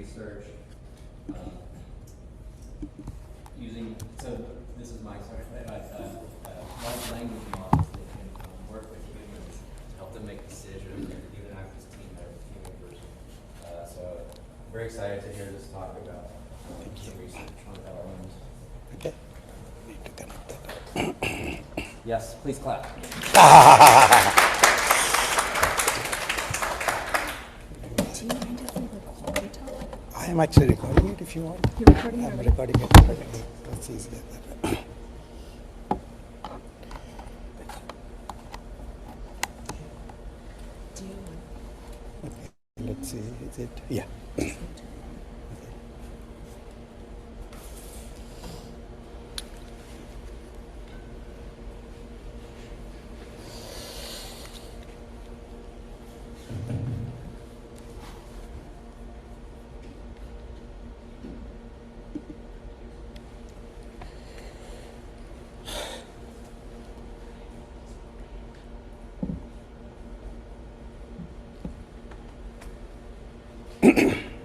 research using, so this is my sort of large language models that can work with humans to help them make decisions, and even act as team members. So I'm very excited to hear this talk about some research on LLMs. Okay. Need to connect that. Yes, please clap. Do you mind if we record it? I am actually recording it if you want. You're recording I'm already? recording it. That's easier. Do you Okay. Let's see. Is it? Yeah.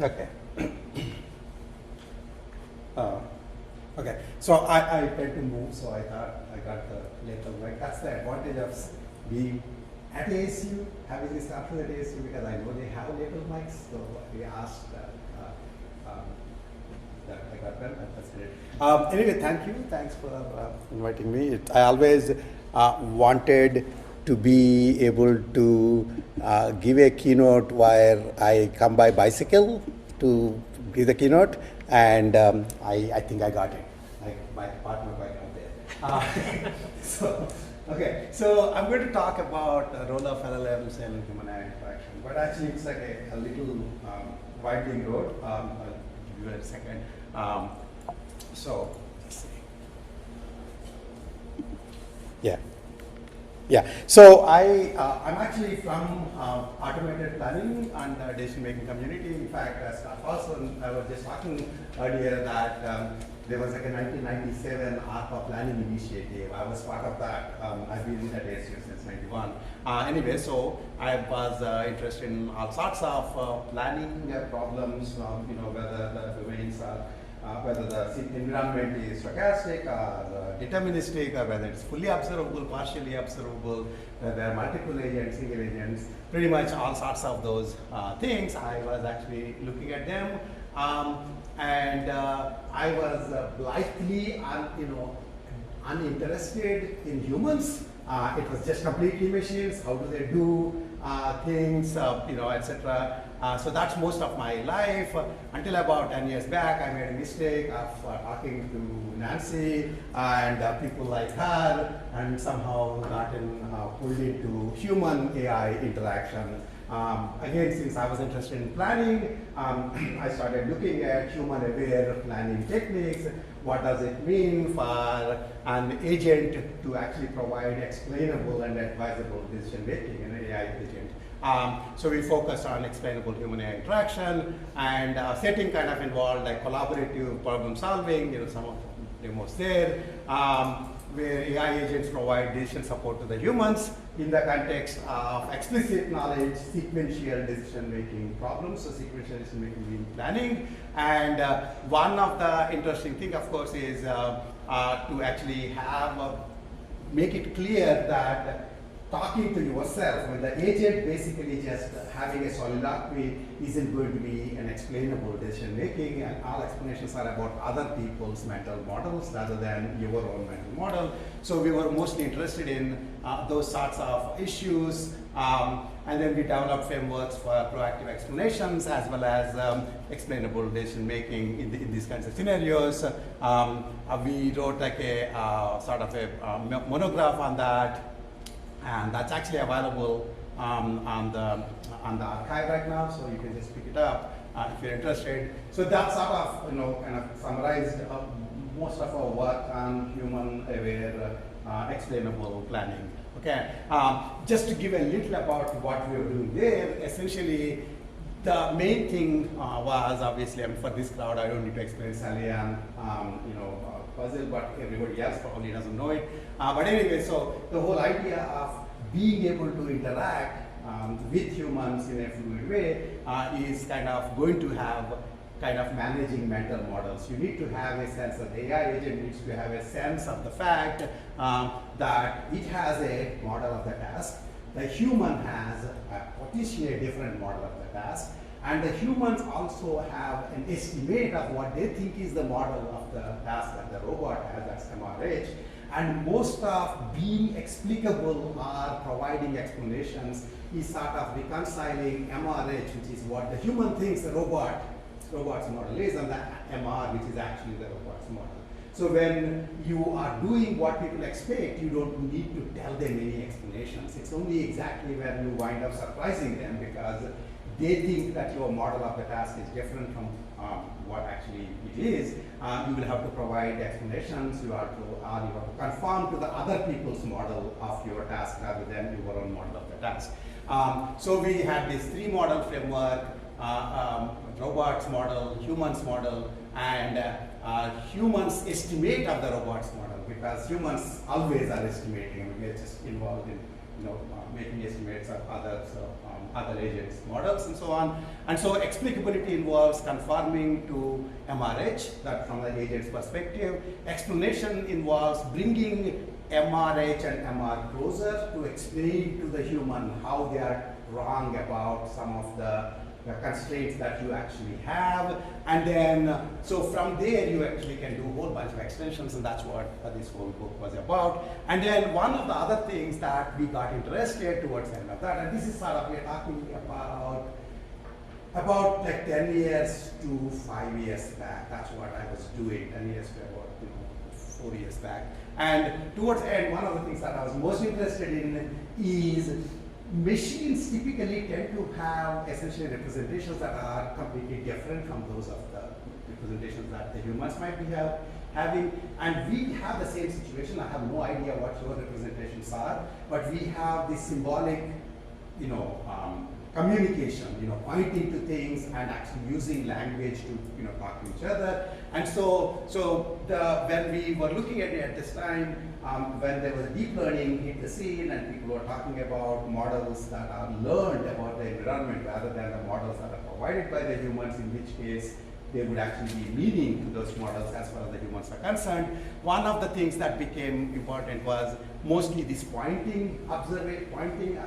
Okay. Okay. So I tend to move, so I thought I got the later mic. That's the advantage of being at ASU, having this after at ASU, because I know they have later mics. So we asked that I got them. That's great. Anyway, thank you. Thanks for inviting me. I always wanted to be able to give a keynote where I come by bicycle to give the keynote, and I think I got it. My partner right out there. Okay, so I'm going to talk about the role of LLMs in human AI interaction, but actually it's like a little winding road. I'll give you a second. So, let's see. Yeah. Yeah, so I'm actually from automated planning and decision-making community. In fact, Scott Paulson, I was just talking earlier that there was like a 1997 ARPA planning initiative. I was part of that. I've been at ASU since '91. Anyway, so I was interested in all sorts of planning problems, whether the domains are whether the environment is stochastic or deterministic, or whether it's fully observable, partially observable, whether there are multiple agents, single agents, pretty much all sorts of those things. I was actually looking at them, and I was blithely uninterested in humans. It was just completely machines. How do they do things, etc. So that's most of my life until about 10 years back. I made a mistake of talking to Nancy and people like her, and somehow gotten pulled into human AI interaction. Again, since I was interested in planning, I started looking at human-aware planning techniques. What does it mean for an agent to actually provide explainable and advisable decision making, an AI agent? So we focused on explainable human AI interaction, and setting kind of involved like collaborative problem solving, some of the demos there, where AI agents provide decision support to the humans in the context of explicit knowledge, sequential decision making problems, so sequential decision making in planning. And one of the interesting thing, of course, is to actually make it clear that talking to yourself, when the agent basically just having a soliloquy isn't going to be an explainable decision making, and all explanations are about other people's mental models rather than your own mental model. So we were mostly interested in those sorts of issues, and then we developed frameworks for proactive explanations as well as explainable decision making in these kinds of scenarios. We wrote like a sort of a monograph on that. And that's actually available on the archive right now, so you can just pick it up if you're interested. So that sort of kind of summarized most of our work on human-aware explainable planning. Okay, just to give a little about what we were doing there. Essentially, the main thing was obviously, for this crowd, I don't need to explain Salian, puzzle, but everybody else probably doesn't know it. But anyway, so the whole idea of being able to interact with humans in a fluid way is kind of going to have kind of managing mental models. You need to have a sense of the AI agent needs to have a sense of the fact that it has a model of the task. The human has potentially a different model of the task. And the humans also have an estimate of what they think is the model of the task that the robot has, that's MRH. And most of being explicable or providing explanations is sort of reconciling MRH, which is what the human thinks the robot's model is, and the MR, which is actually the robot's model. So when you are doing what people expect, you don't need to tell them any explanations. It's only exactly when you wind up surprising them because they think that your model of the task is different from what actually it is. You will have to provide explanations. You have to conform to the other people's model of your task rather than your own model of the task. So we had this 3-model framework: robots model, humans model, and humans estimate of the robots model, because humans always are estimating, and we are just involved in making estimates of other agents, models, and so on. And so explicability involves conforming to MRH, that from the agent's perspective. Explanation involves bringing MRH and MR closer to explain to the human how they are wrong about some of the constraints that you actually have. And then, so from there you actually can do a whole bunch of extensions, and that's what this whole book was about. And then one of the other things that we got interested towards the end of that, and this is sort of, we're talking about like 10 years to 5 years back. That's what I was doing, 10 years to about 4 years back. And towards the end, one of the things that I was most interested in is machines typically tend to have essentially representations that are completely different from those of the representations that the humans might be having. And we have the same situation. I have no idea what your representations are, but we have this symbolic, communication, pointing to things and actually using language to, talk to each other. And so when we were looking at it at this time, when there was deep learning hit the scene and people were talking about models that are learned about the environment rather than the models that are provided by the humans, in which case there would actually be meaning to those models as far as the humans are concerned. One of the things that became important was mostly this pointing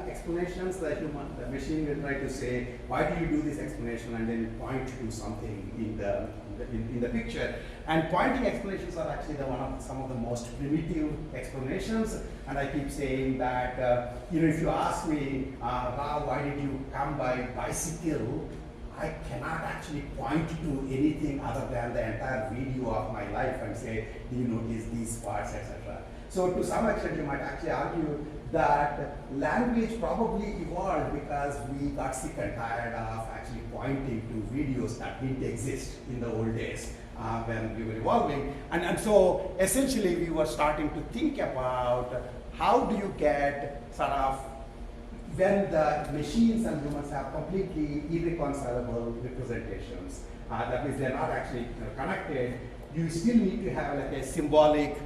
explanations. The machine will try to say, why do you do this explanation, and then point to something in the picture. And pointing explanations are actually some of the most primitive explanations. And I keep saying that, if you ask me, Rao, why did you come by bicycle? I cannot actually point to anything other than the entire video of my life and say, do you notice these parts, etc. So to some extent, you might actually argue that language probably evolved because we got sick and tired of actually pointing to videos that didn't exist in the old days when we were evolving. And so essentially we were starting to think about how do you get sort of, when the machines and humans have completely irreconcilable representations, that means they're not actually connected, you still need to have like a symbolic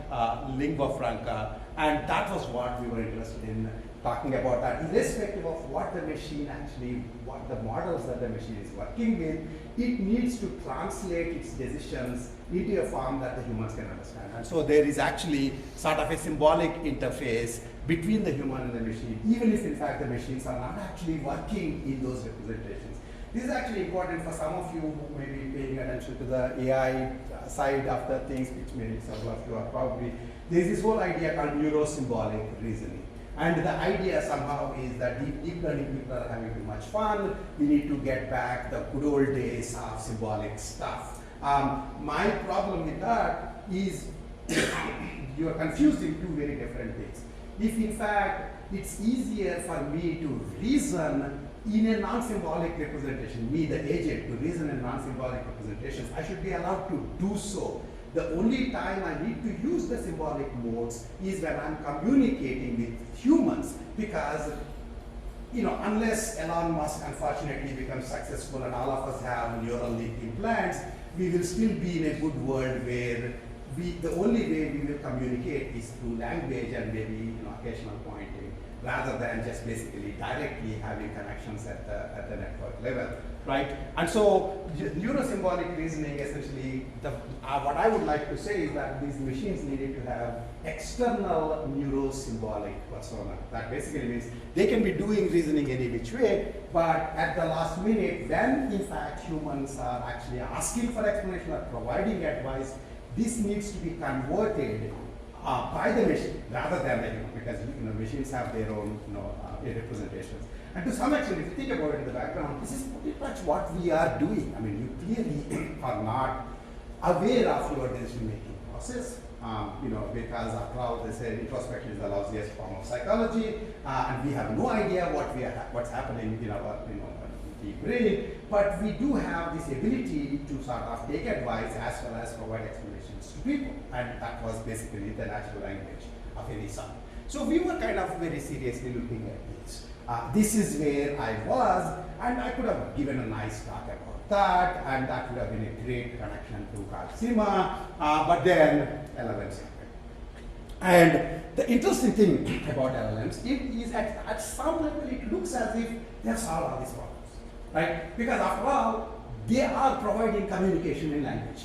lingua franca, and that was what we were interested in talking about, that irrespective of what the machine actually, what the models that the machine is working with, it needs to translate its decisions into a form that the humans can understand. And so there is actually sort of a symbolic interface between the human and the machine, even if in fact the machines are not actually working in those representations. This is actually important for some of you who may be paying attention to the AI side of the things, which maybe several of you are probably. There's this whole idea called neurosymbolic reasoning. And the idea somehow is that deep learning people are having too much fun. We need to get back the good old days of symbolic stuff. My problem with that is you are confused in two very different things. If in fact it's easier for me to reason in a non-symbolic representation, me the agent to reason in non-symbolic representations, I should be allowed to do so. The only time I need to use the symbolic modes is when I'm communicating with humans, because unless Elon Musk unfortunately becomes successful and all of us have neural link implants, we will still be in a good world where the only way we will communicate is through language and maybe occasional pointing. rather than just basically directly having connections at the network level, right? And so neurosymbolic reasoning essentially, what I would like to say is that these machines needed to have external neurosymbolic persona. That basically means they can be doing reasoning any which way, but at the last minute, when in fact humans are actually asking for explanation or providing advice, this needs to be converted by the machine rather than the human, because machines have their own representations. And to some extent, if you think about it in the background, this is pretty much what we are doing. I mean, you clearly are not aware of your decision-making process, because after all, they say introspection is the lousiest form of psychology, and we have no idea what's happening in our the brain, but we do have this ability to sort of take advice as well as provide explanations to people, and that was basically the natural language of any sort. So we were kind of very seriously looking at this. This is where I was, and I could have given a nice talk about that, and that would have been a great connection to CogSIMA, but then LLMs happened. And the interesting thing about LLMs is at some level it looks as if they have solved all these problems. Right? Because after all, they are providing communication in language.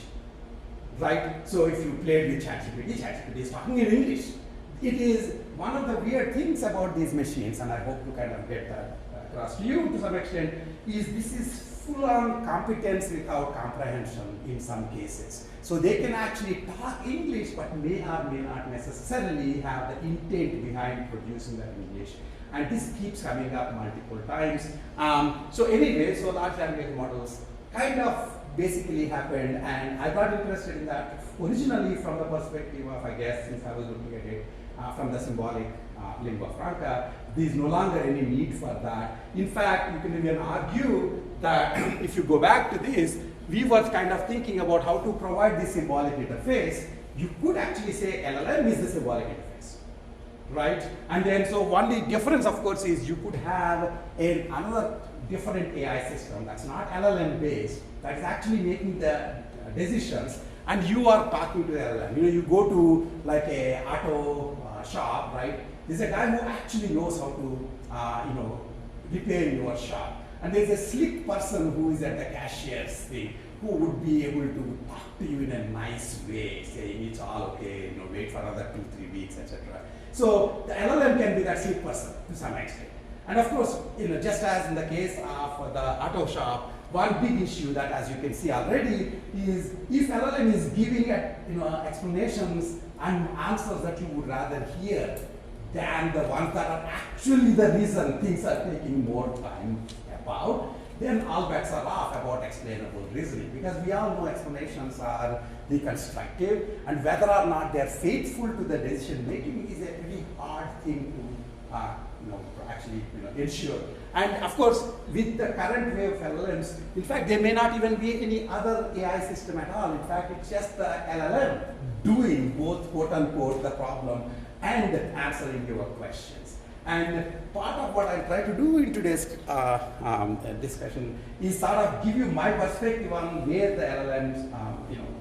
Right? So if you played with ChatGPT is talking in English. It is one of the weird things about these machines, and I hope to kind of get that across to you to some extent, is this is full-on competence without comprehension in some cases. So they can actually talk English, but may or may not necessarily have the intent behind producing that English. And this keeps coming up multiple times. So anyway, so large language models kind of basically happened, and I got interested in that originally from the perspective of, I guess, since I was looking at it from the symbolic lingua franca, there is no longer any need for that. In fact, you can even argue that if you go back to this, we were kind of thinking about how to provide this symbolic interface. You could actually say LLM is the symbolic interface. Right? And then, so only difference, of course, is you could have another different AI system that's not LLM based, that is actually making the decisions, and you are talking to the LLM. You go to like a auto shop, right? There's a guy who actually knows how to, repair your shop. And there's a slick person who is at the cashier's thing, who would be able to talk to you in a nice way, saying it's all okay, wait for another 2-3 weeks, etc. So the LLM can be that slick person to some extent. And of course, just as in the case of the auto shop, one big issue that, as you can see already, is if LLM is giving explanations and answers that you would rather hear than the ones that are actually the reason things are taking more time about, then all bets are off about explainable reasoning, because we all know explanations are deconstructive, and whether or not they're faithful to the decision making is a pretty hard thing to actually ensure. And of course, with the current way of LLMs, in fact, there may not even be any other AI system at all. In fact, it's just the LLM doing both quote unquote the problem and answering your questions. And part of what I try to do in today's discussion is sort of give you my perspective on where the LLMs,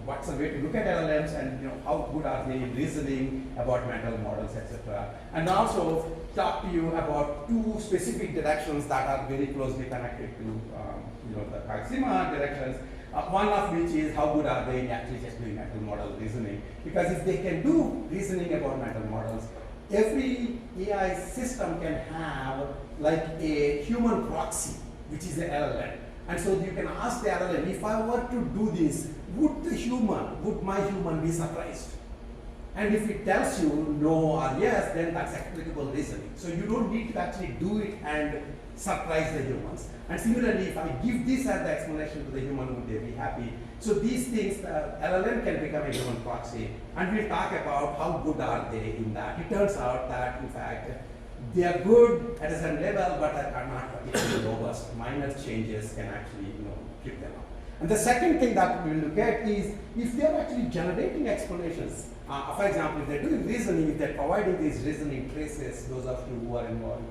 what's the way to look at LLMs, and how good are they reasoning about mental models, etc. And also talk to you about two specific directions that are very closely connected to the CogSIMA directions. One of which is how good are they in actually just doing mental model reasoning? Because if they can do reasoning about mental models, every AI system can have like a human proxy, which is an LLM. And so you can ask the LLM, if I were to do this, would my human be surprised? And if it tells you no or yes, then that's explicable reasoning. So you don't need to actually do it and surprise the humans. And similarly, if I give this as the explanation to the human, would they be happy? So these things, LLM can become a human proxy, and we'll talk about how good are they in that. It turns out that, in fact, they are good at a certain level, but are not particularly robust. Minor changes can actually, trip them up. And the second thing that we'll look at is if they're actually generating explanations. For example, if they're doing reasoning, if they're providing these reasoning traces, those of you who are involved,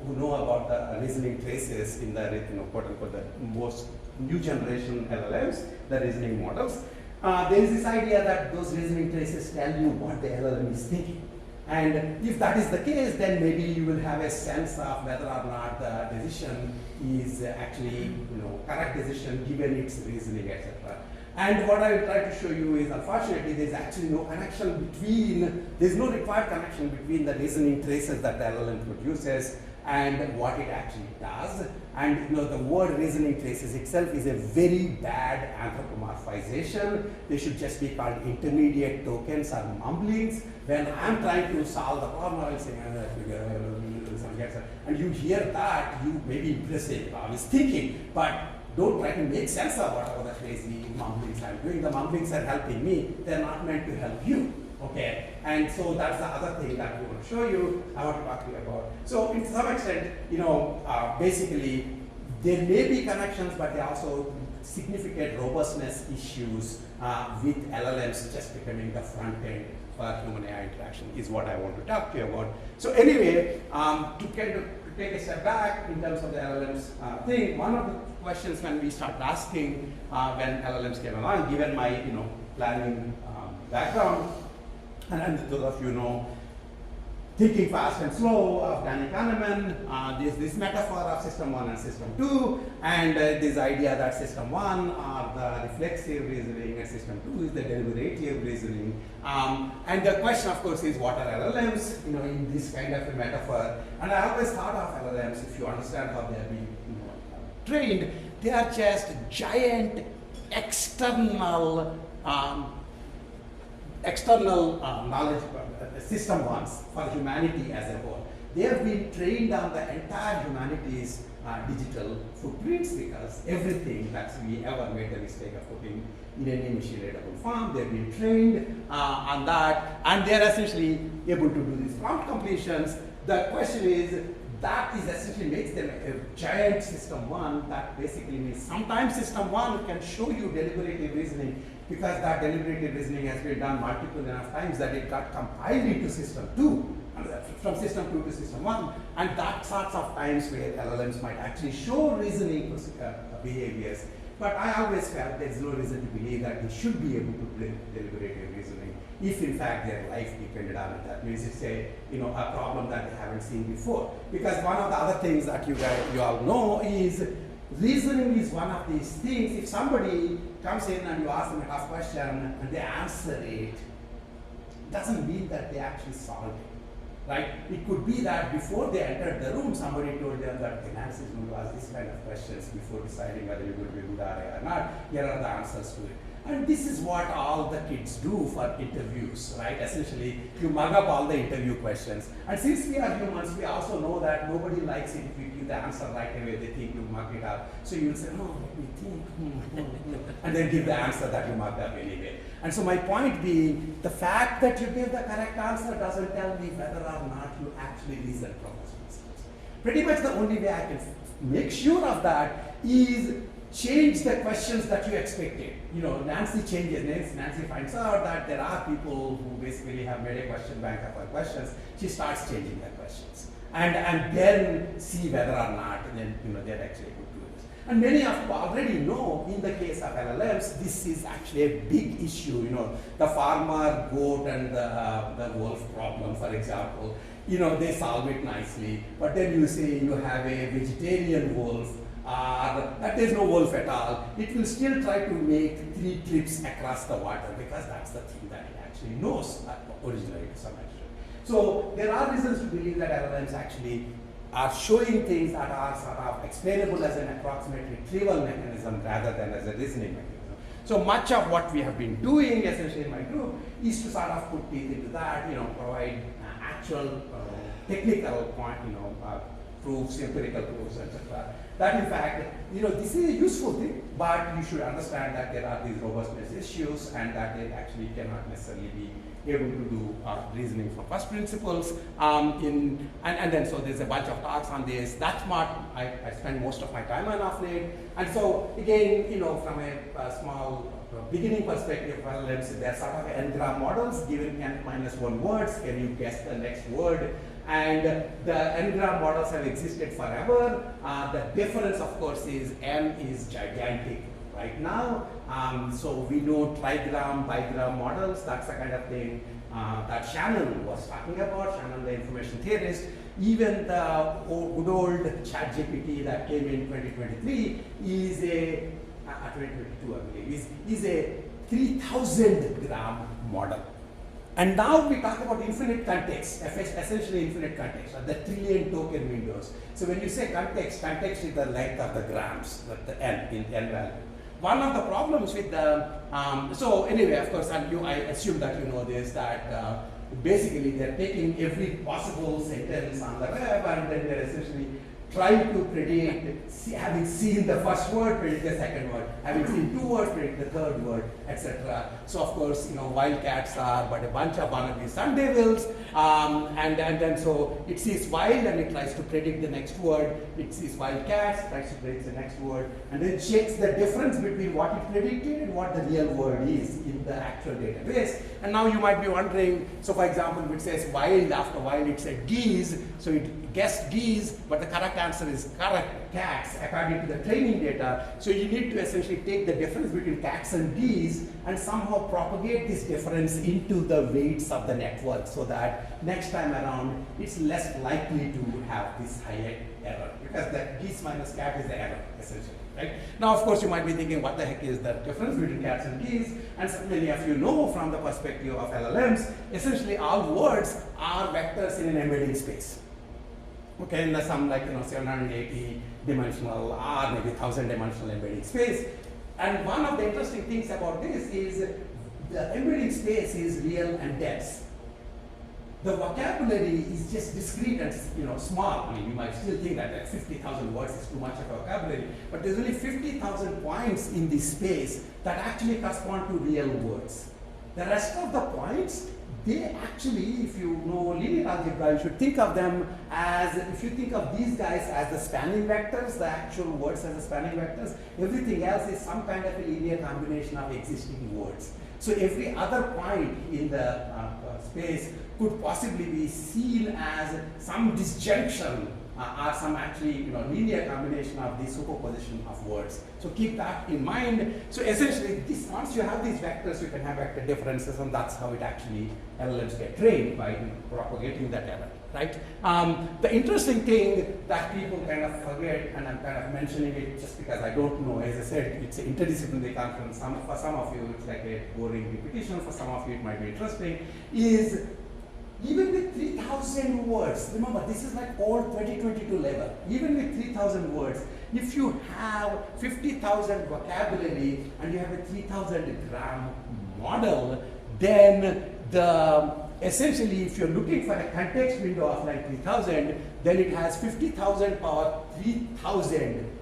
who know about the reasoning traces in the, quote unquote, the most new generation LLMs, the reasoning models, there is this idea that those reasoning traces tell you what the LLM is thinking. And if that is the case, then maybe you will have a sense of whether or not the decision is actually, correct decision given its reasoning, etc. And what I will try to show you is, unfortunately, there is actually no connection between, there is no required connection between the reasoning traces that the LLM produces and what it actually does. And the word reasoning traces itself is a very bad anthropomorphization. They should just be called intermediate tokens or mumblings. When I'm trying to solve the problem, I will say, and you hear that, you may be impressive. I was thinking, but don't try to make sense of whatever the crazy mumblings I'm doing. The mumblings are helping me. They're not meant to help you. Okay, and so that's the other thing that we want to show you, I want to talk to you about. So to some extent, basically, there may be connections, but there are also significant robustness issues with LLMs just becoming the front end for human AI interaction is what I want to talk to you about. So anyway, to take a step back in terms of the LLMs thing, one of the questions when we started asking when LLMs came along, given my planning background, and those of you know Thinking Fast and Slow of Danny Kahneman, there's this metaphor of system 1 and system 2, and this idea that system 1 are the reflexive reasoning and system 2 is the deliberative reasoning. And the question, of course, is what are LLMs, in this kind of a metaphor. And I always thought of LLMs, if you understand how they are being trained, they are just giant external knowledge system ones for humanity as a whole. They have been trained on the entire humanity's digital footprints because everything that we ever made the mistake of putting in any machine readable form, they've been trained on that, and they're essentially able to do these prompt completions. The question is, that is essentially makes them a giant system 1. That basically means sometimes system 1 can show you deliberative reasoning because that deliberative reasoning has been done multiple enough times that it got compiled into system 2, from system 2 to system 1, and that sorts of times where LLMs might actually show reasoning behaviors. But I always felt there's no reason to believe that they should be able to bring deliberative reasoning if in fact their life depended on it. That means it's a problem that they haven't seen before. Because one of the other things that you all know is reasoning is one of these things. If somebody comes in and you ask them a tough question and they answer it, doesn't mean that they actually solved it, right? It could be that before they entered the room, somebody told them that Nancy is going to ask this kind of questions before deciding whether you're going to be a good RA or not. Here are the answers to it. And this is what all the kids do for interviews, right? Essentially, you mug up all the interview questions. And since we are humans, we also know that nobody likes it if you give the answer right away. They think you mug it up. So you'll say, oh, let me think, and then give the answer that you mugged up anyway. And so my point being, the fact that you give the correct answer doesn't tell me whether or not you actually reason from those questions. Pretty much the only way I can make sure of that is change the questions that you expected. Nancy changes. Nancy finds out that there are people who basically have made a question bank of her questions. She starts changing the questions, and then see whether or not they're actually able to do this. And many of you already know, in the case of LLMs, this is actually a big issue. The farmer, goat, and the wolf problem, for example. They solve it nicely, but then you say you have a vegetarian wolf, that there's no wolf at all, it will still try to make 3 trips across the water because that's the thing that it actually knows originally to some extent. So there are reasons to believe that LLMs actually are showing things that are sort of explainable as an approximate retrieval mechanism rather than as a reasoning mechanism. So much of what we have been doing essentially in my group is to sort of put teeth into that, provide actual technical point, proofs, empirical proofs, etc. That in fact, this is a useful thing, but you should understand that there are these robustness issues and that they actually cannot necessarily be able to do reasoning from first principles. And then so there's a bunch of talks on this. That's what I spend most of my time on of late. And so again, from a small beginning perspective, well, they're sort of n-gram models given n-1 words. Can you guess the next word? And the n-gram models have existed forever. The difference, of course, is n is gigantic right now. So we know trigram, bigram models. That's the kind of thing that Shannon was talking about, Shannon the information theorist. Even the good old ChatGPT that came in 2023 is a, 2022 I believe, is a 3,000 gram model. And now we talk about infinite context, essentially infinite context, or the trillion token windows. So when you say context, context is the length of the grams, the n, in n value. One of the problems with the, so anyway, of course, and I assume that you know this, that basically they're taking every possible sentence on the web and then they're essentially trying to predict, having seen the first word, predict the second word, having seen two words, predict the third word, etc. So of course, wildcats are but a bunch of wannabe sun devils, and then so it sees wild and it tries to predict the next word. It sees wildcats, tries to predict the next word, and then checks the difference between what it predicted and what the real word is in the actual database. And now you might be wondering, so for example, if it says wild, after wild it said geese, so it guessed geese, but the correct answer is correct cats according to the training data. So you need to essentially take the difference between cats and geese and somehow propagate this difference into the weights of the network so that next time around it's less likely to have this higher error, because the geese minus cat is the error essentially. Right? Now, of course, you might be thinking, what the heck is the difference between cats and geese? And so many of you know from the perspective of LLMs, essentially all words are vectors in an embedding space. Okay, in the some 780 dimensional or maybe 1,000 dimensional embedding space. And one of the interesting things about this is the embedding space is real and dense. The vocabulary is just discrete and small. I mean, you might still think that 50,000 words is too much of a vocabulary, but there's only 50,000 points in this space that actually correspond to real words. The rest of the points, they actually, if you know linear algebra, you should think of them as, if you think of these guys as the spanning vectors, the actual words as the spanning vectors, everything else is some kind of a linear combination of existing words. So every other point in the space could possibly be seen as some disjunction or some actually linear combination of the superposition of words. So keep that in mind. So essentially, once you have these vectors, you can have vector differences, and that's how it actually LLMs get trained by propagating that error. Right? The interesting thing that people kind of forget, and I'm kind of mentioning it just because I don't know, as I said, it's an interdisciplinary conference. For some of you, it's like a boring repetition. For some of you, it might be interesting. Is even with 3,000 words, remember this is like all 2022 level, even with 3,000 words, if you have 50,000 vocabulary and you have a 3,000 gram model, then essentially if you're looking for a context window of like 3,000, then it has 50,000 power 3,000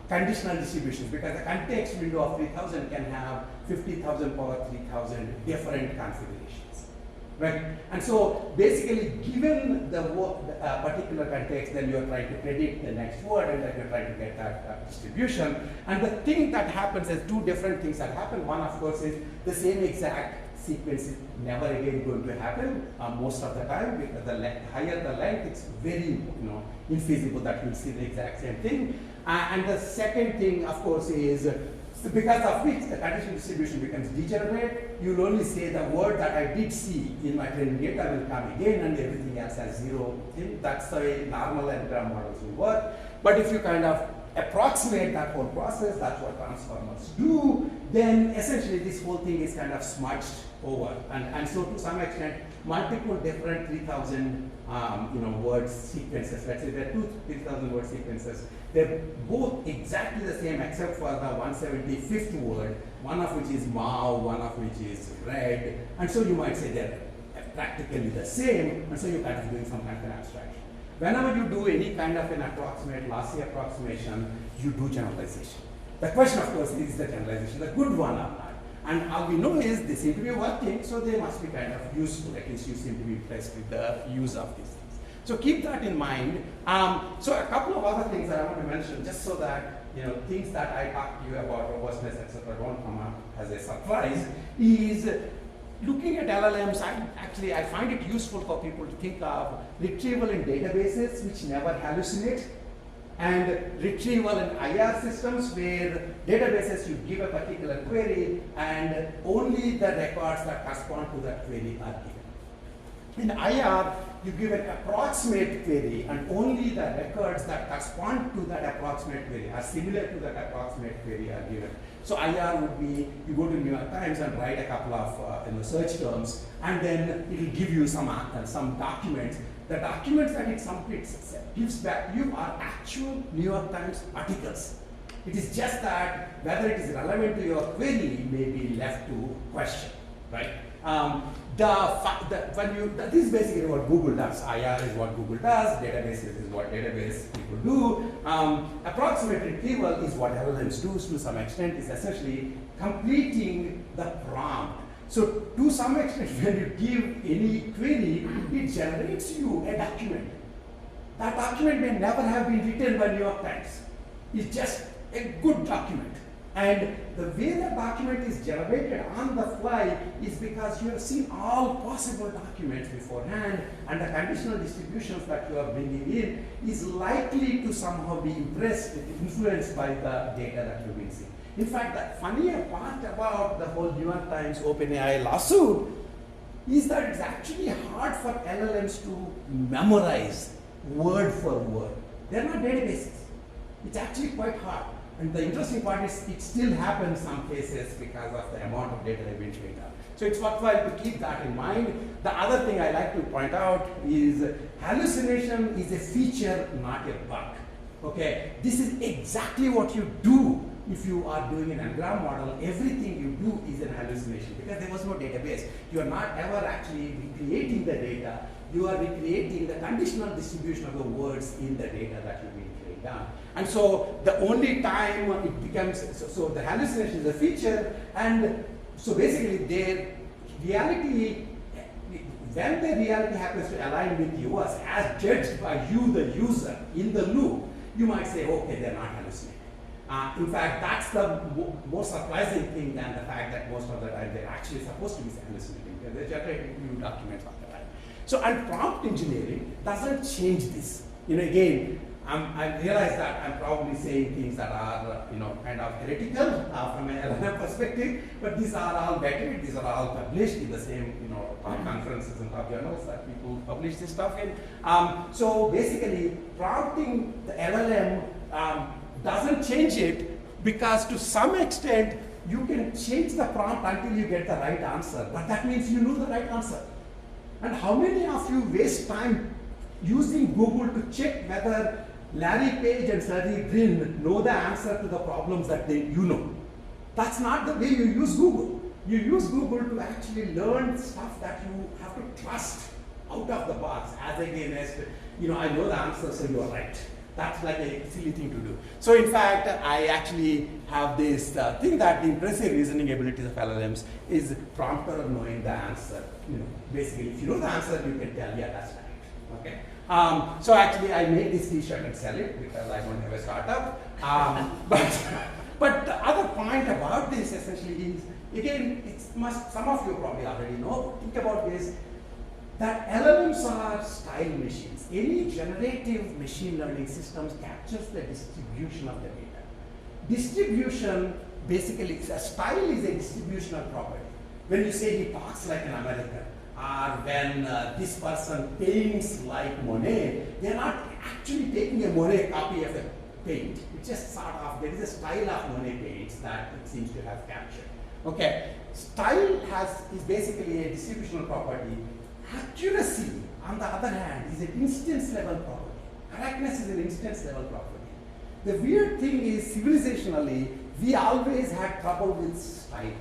conditional distributions, because the context window of 3,000 can have 50,000 power 3,000 different configurations. Right? And so basically, given the particular context, then you're trying to predict the next word, and then you're trying to get that distribution. And the thing that happens is two different things that happen. One, of course, is the same exact sequence is never again going to happen most of the time, because the higher the length, it's very infeasible that you'll see the exact same thing. And the second thing, of course, is because of which the conditional distribution becomes degenerate. You'll only say the word that I did see in my training data will come again, and everything else has zero thing. That's the way normal n-gram models will work. But if you kind of approximate that whole process, that's what transformers do, then essentially this whole thing is kind of smudged over. And so to some extent, multiple different 3,000 word sequences, let's say there are two 3,000 word sequences, they're both exactly the same except for the 175th word, one of which is Mao, one of which is red, and so you might say they're practically the same, and so you're kind of doing some kind of an abstraction. Whenever you do any kind of an approximate, lossy approximation, you do generalization. The question, of course, is the generalization the good one or not? And all we know is they seem to be working, so they must be kind of useful. At least you seem to be impressed with the use of these things. So keep that in mind. So a couple of other things that I want to mention, just so that things that I talked to you about robustness, etc., don't come up as a surprise, is looking at LLMs. I find it useful for people to think of retrieval in databases which never hallucinate. And retrieval in IR systems where databases you give a particular query and only the records that correspond to that query are given. In IR, you give an approximate query and only the records that correspond to that approximate query are similar to that approximate query are given. So IR would be, you go to New York Times and write a couple of search terms, and then it will give you some documents. The documents that it gives back to you are actual New York Times articles. It is just that whether it is relevant to your query may be left to question, right? This is basically what Google does. IR is what Google does. Databases is what database people do. Approximate retrieval is what LLMs do to some extent. Is essentially completing the prompt. So to some extent, when you give any query, it generates you a document. That document may never have been written by New York Times. It's just a good document. And the way the document is generated on the fly is because you have seen all possible documents beforehand, and the conditional distributions that you are bringing in is likely to somehow be influenced by the data that you've been seeing. In fact, the funnier part about the whole New York Times OpenAI lawsuit is that it's actually hard for LLMs to memorize word for word. They're not databases. It's actually quite hard. And the interesting part is it still happens in some cases because of the amount of data eventually done. So it's worthwhile to keep that in mind. The other thing I like to point out is hallucination is a feature, not a bug. Okay, this is exactly what you do if you are doing an anagram model. Everything you do is an hallucination because there was no database. You are not ever actually recreating the data. You are recreating the conditional distribution of the words in the data that you've been creating down. And so the only time it becomes, so the hallucination is a feature, and so basically their reality, when the reality happens to align with yours as judged by you, the user, in the loop, you might say, okay, they're not hallucinating. In fact, that's the more surprising thing than the fact that most of the time they're actually supposed to be hallucinating because they're generating new documents all the time. So, and prompt engineering doesn't change this. Again, I realize that I'm probably saying things that are, kind of heretical from an LLM perspective, but these are all vetted, these are all published in the same, top conferences and top journals that people publish this stuff in. So basically, prompting the LLM doesn't change it because to some extent, you can change the prompt until you get the right answer, but that means you know the right answer. And how many of you waste time using Google to check whether Larry Page and Sergey Brin know the answer to the problems that you know? That's not the way you use Google. You use Google to actually learn stuff that you have to trust out of the box as against, I know the answer, so you are right. That's like a silly thing to do. So in fact, I actually have this thing that the impressive reasoning abilities of LLMs is prompter knowing the answer. Basically, if you know the answer, you can tell, yeah, that's right. Okay. So actually, I made this T-shirt and sell it because I don't have a startup. But the other point about this essentially is, again, some of you probably already know. Think about this. That LLMs are style machines. Any generative machine learning systems captures the distribution of the data. Distribution, basically, a style is a distributional property. When you say he talks like an American, or when this person paints like Monet, they're not actually taking a Monet copy of a paint. It's just sort of, there is a style of Monet paints that it seems to have captured. Okay, style is basically a distributional property. Accuracy, on the other hand, is an instance level property. Correctness is an instance level property. The weird thing is, civilizationally, we always had trouble with style.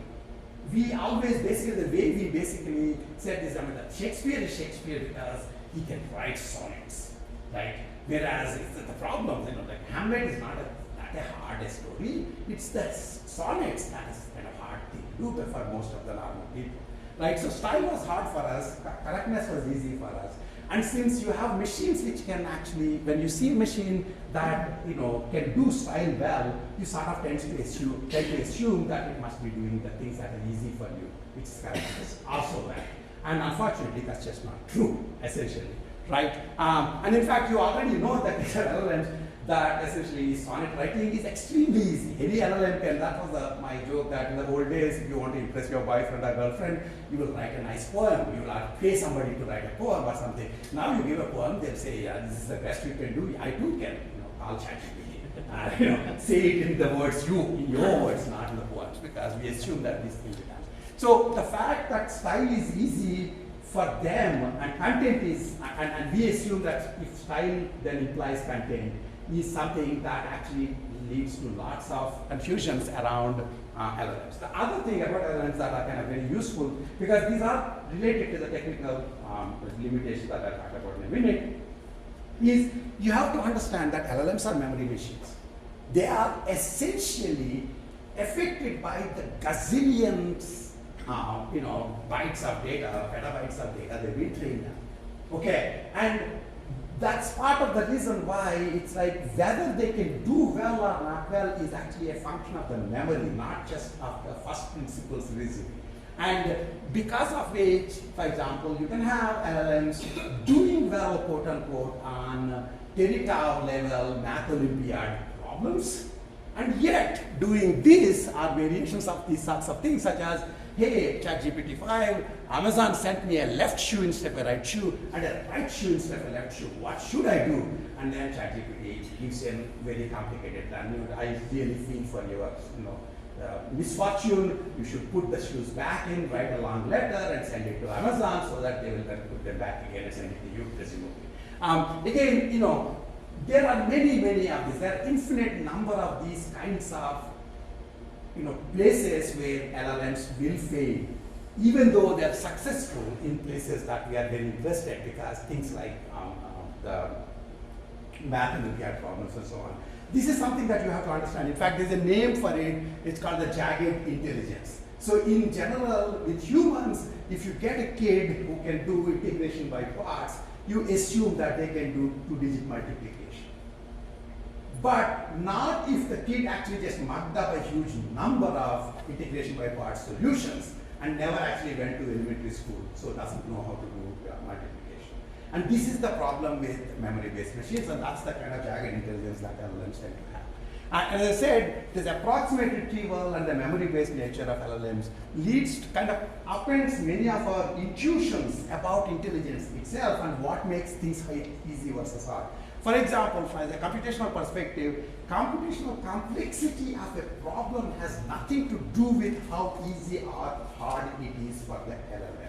We always, basically, the way we basically said this, that Shakespeare is Shakespeare because he can write sonnets, right? Whereas the problem, like Hamlet is not a hard story. It's the sonnets that is kind of hard thing to do for most of the normal people. Right, so style was hard for us, correctness was easy for us. And since you have machines which can actually, when you see a machine that can do style well, you sort of tend to assume that it must be doing the things that are easy for you, which is also bad. And unfortunately, that's just not true, essentially, right? And in fact, you already know that these are LLMs. that essentially sonnet writing is extremely easy. Any LLM can, that was my joke that in the old days, if you want to impress your boyfriend or girlfriend, you will write a nice poem. You will pay somebody to write a poem or something. Now you give a poem, they'll say, yeah, this is the best you can do. I too can, call ChatGPT. Say it in the words in your words, not in the poems, because we assume that these things are done. So the fact that style is easy for them and content is, and we assume that if style then implies content, is something that actually leads to lots of confusions around LLMs. The other thing about LLMs that are kind of very useful, because these are related to the technical limitations that I'll talk about in a minute, is you have to understand that LLMs are memory machines. They are essentially affected by the gazillions, bytes of data, petabytes of data they've been trained on. Okay, and that's part of the reason why it's like whether they can do well or not well is actually a function of the memory, not just of the first principles reasoning. And because of which, for example, you can have LLMs doing well, quote unquote, on Terry-Tau level math Olympiad problems, and yet doing this are variations of these sorts of things, such as, hey, ChatGPT 5, Amazon sent me a left shoe instead of a right shoe, and a right shoe instead of a left shoe. What should I do? And then ChatGPT gives a very complicated plan. I really feel for your, misfortune. You should put the shoes back in, write a long letter, and send it to Amazon so that they will then put them back again and send it to you, presumably. Again, there are many of these. There are infinite number of these kinds of places where LLMs will fail, even though they are successful in places that we are very interested, because things like the math and Olympiad problems and so on. This is something that you have to understand. In fact, there's a name for it. It's called the jagged intelligence. So in general, with humans, if you get a kid who can do integration by parts, you assume that they can do two-digit multiplication. But not if the kid actually just mucked up a huge number of integration by parts solutions and never actually went to elementary school, so doesn't know how to do multiplication. And this is the problem with memory-based machines, and that's the kind of jagged intelligence that LLMs tend to have. As I said, this approximate retrieval and the memory-based nature of LLMs leads to kind of upends many of our intuitions about intelligence itself and what makes things easy versus hard. For example, from a computational perspective, computational complexity of a problem has nothing to do with how easy or hard it is for the LLM.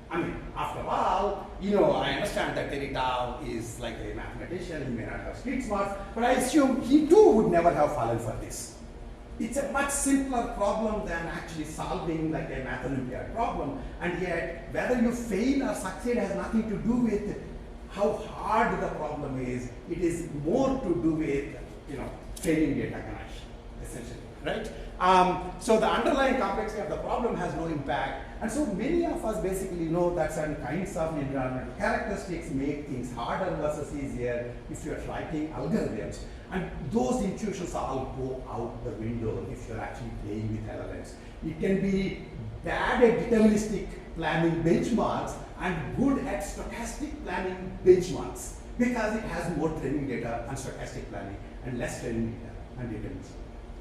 I mean, after all, I understand that Terry-Tau is like a mathematician, he may not have street smarts, but I assume he too would never have fallen for this. It's a much simpler problem than actually solving like a math Olympiad problem, and yet whether you fail or succeed has nothing to do with how hard the problem is. It is more to do with, training data connection, essentially, right? So the underlying complexity of the problem has no impact. And so many of us basically know that certain kinds of environmental characteristics make things harder versus easier if you're writing algorithms. And those intuitions all go out the window if you're actually playing with LLMs. It can be bad at deterministic planning benchmarks and good at stochastic planning benchmarks, because it has more training data and stochastic planning and less training data and determinism.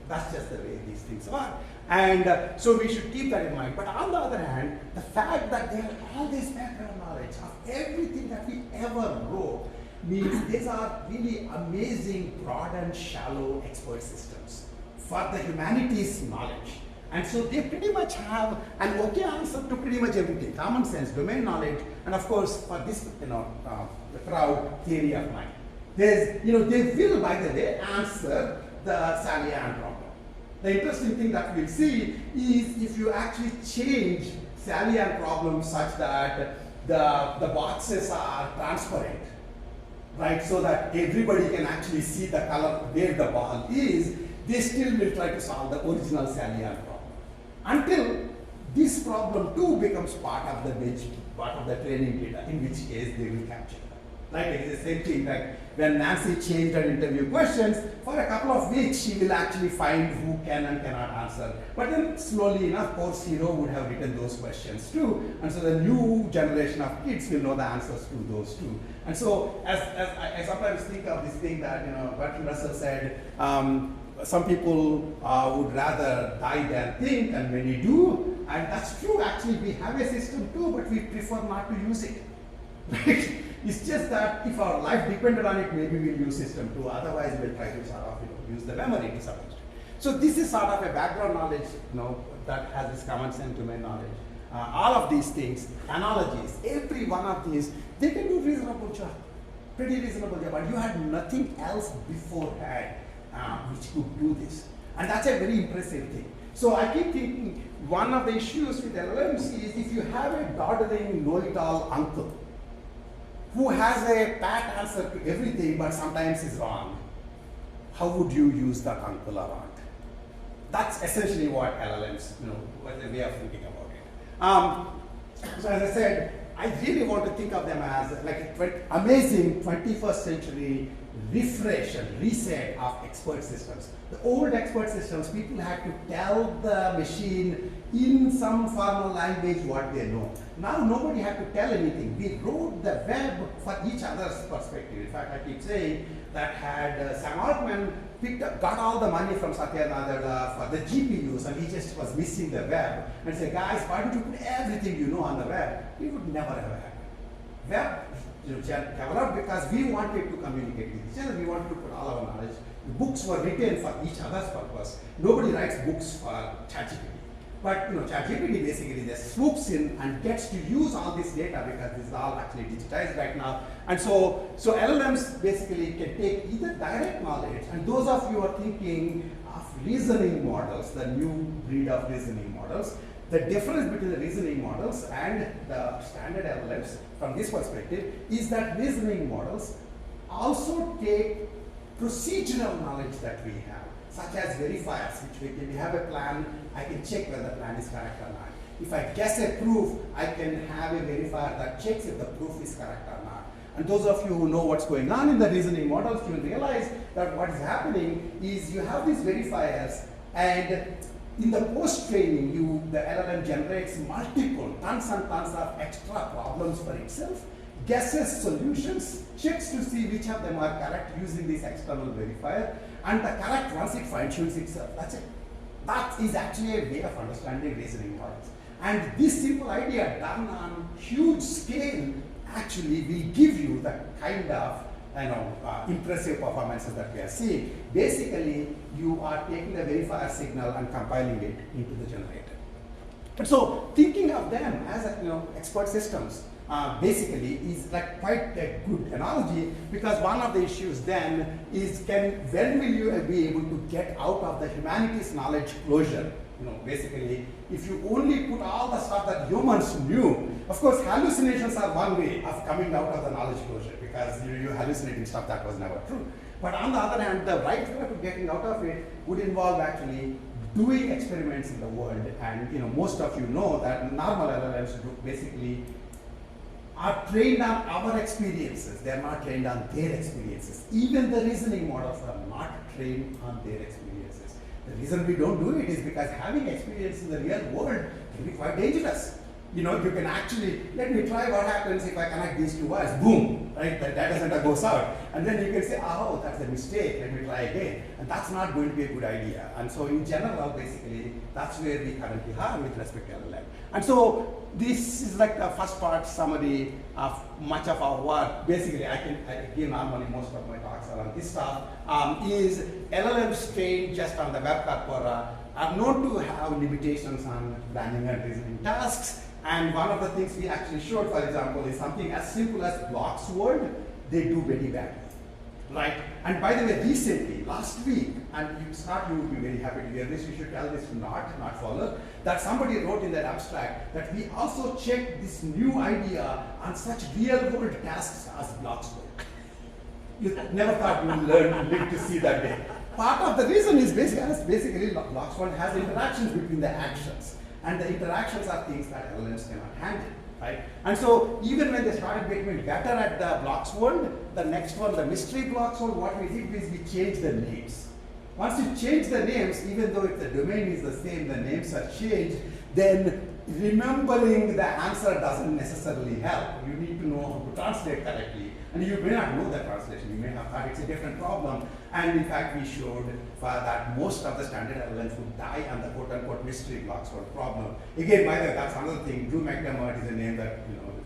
That's just the way these things are. And so we should keep that in mind. But on the other hand, the fact that there are all this background knowledge of everything that we ever wrote means these are really amazing, broad and shallow expert systems for the humanities knowledge. And so they pretty much have an okay answer to pretty much everything. Common sense, domain knowledge, and of course for this, the crowd, theory of mind. There's, they will, by the way, answer the Salian problem. The interesting thing that we'll see is if you actually change Salian problems such that the boxes are transparent, right? So that everybody can actually see the color where the ball is, they still will try to solve the original Salian problem. Until this problem too becomes part of the training data, in which case they will capture that. Right? It's the same thing. Like when Nancy changed her interview questions, for a couple of weeks she will actually find who can and cannot answer. But then slowly enough, course hero would have written those questions too. And so the new generation of kids will know the answers to those too. And so as I sometimes think of this thing that, Bertrand Russell said, some people would rather die than think, and many do. And that's true, actually. We have a system too, but we prefer not to use it. Right? It's just that if our life depended on it, maybe we'll use system too. Otherwise, we'll try to sort of use the memory to some extent. So this is sort of a background knowledge, that has this common sense domain knowledge. All of these things, analogies, every one of these, they can do reasonable job, pretty reasonable job. And you had nothing else beforehand which could do this. And that's a very impressive thing. So I keep thinking one of the issues with LLMs is if you have a dawdling know-it-all uncle who has a pat answer to everything but sometimes is wrong, how would you use that uncle or aunt? That's essentially what LLMs, what the way of thinking about it. So as I said, I really want to think of them as like an amazing 21st century refresh and reset of expert systems. The old expert systems, people had to tell the machine in some formal language what they know. Now nobody had to tell anything. We wrote the web for each other's perspective. In fact, I keep saying that had Sam Altman got all the money from Satya Nadella for the GPUs and he just was missing the web and said, guys, why don't you put everything you know on the web? It would never ever happen. Web developed because we wanted to communicate with each other. We wanted to put all our knowledge. The books were written for each other's purpose. Nobody writes books for ChatGPT. But ChatGPT basically just swoops in and gets to use all this data because this is all actually digitized right now. And so LLMs basically can take either direct knowledge, and those of you who are thinking of reasoning models, the new breed of reasoning models, the difference between the reasoning models and the standard LLMs from this perspective is that reasoning models also take procedural knowledge that we have, such as verifiers, which we have a plan, I can check whether the plan is correct or not. If I guess a proof, I can have a verifier that checks if the proof is correct or not. And those of you who know what's going on in the reasoning models, you will realize that what is happening is you have these verifiers, and in the post-training, the LLM generates multiple, tons and tons of extra problems for itself, guesses solutions, checks to see which of them are correct using this external verifier, and the correct ones it fine-tunes itself. That's it. That is actually a way of understanding reasoning models. And this simple idea done on huge scale actually will give you the kind of impressive performances that we are seeing. Basically, you are taking the verifier signal and compiling it into the generator. And so thinking of them as expert systems basically is like quite a good analogy, because one of the issues then is when will you be able to get out of the humanities knowledge closure? Basically, if you only put all the stuff that humans knew, of course, hallucinations are one way of coming out of the knowledge closure, because you're hallucinating stuff that was never true. But on the other hand, the right way of getting out of it would involve actually doing experiments in the world. And most of you know that normal LLMs basically are trained on our experiences. They're not trained on their experiences. Even the reasoning models are not trained on their experiences. The reason we don't do it is because having experience in the real world can be quite dangerous. You can actually, let me try what happens if I connect these two wires, boom, right? The data center goes out. And then you can say, oh, that's a mistake, let me try again. And that's not going to be a good idea. And so in general, basically, that's where we currently are with respect to LLM. And so this is like the first part summary of much of our work. Basically, I give normally most of my talks around this stuff, is LLMs trained just on the web corpora are known to have limitations on planning and reasoning tasks. And one of the things we actually showed, for example, is something as simple as blocks word, they do very badly, right? And by the way, recently, last week, and Scott, you would be very happy to hear this, you should tell this to not follow, that somebody wrote in that abstract that we also checked this new idea on such real-world tasks as blocks word. You never thought you would live to see that day. Part of the reason is basically blocks word has interactions between the actions. And the interactions are things that LLMs cannot handle. right? And so even when they started becoming better at the blocks world, the next one, the mystery blocks world, what we did is we changed the names. Once you change the names, even though if the domain is the same, the names are changed, then remembering the answer doesn't necessarily help. You need to know how to translate correctly. And you may not know the translation. You may have thought it's a different problem. And in fact, we showed that most of the standard LLMs would die on the quote-unquote mystery blocks world problem. Again, by the way, that's another thing. Drew McDermott is a name that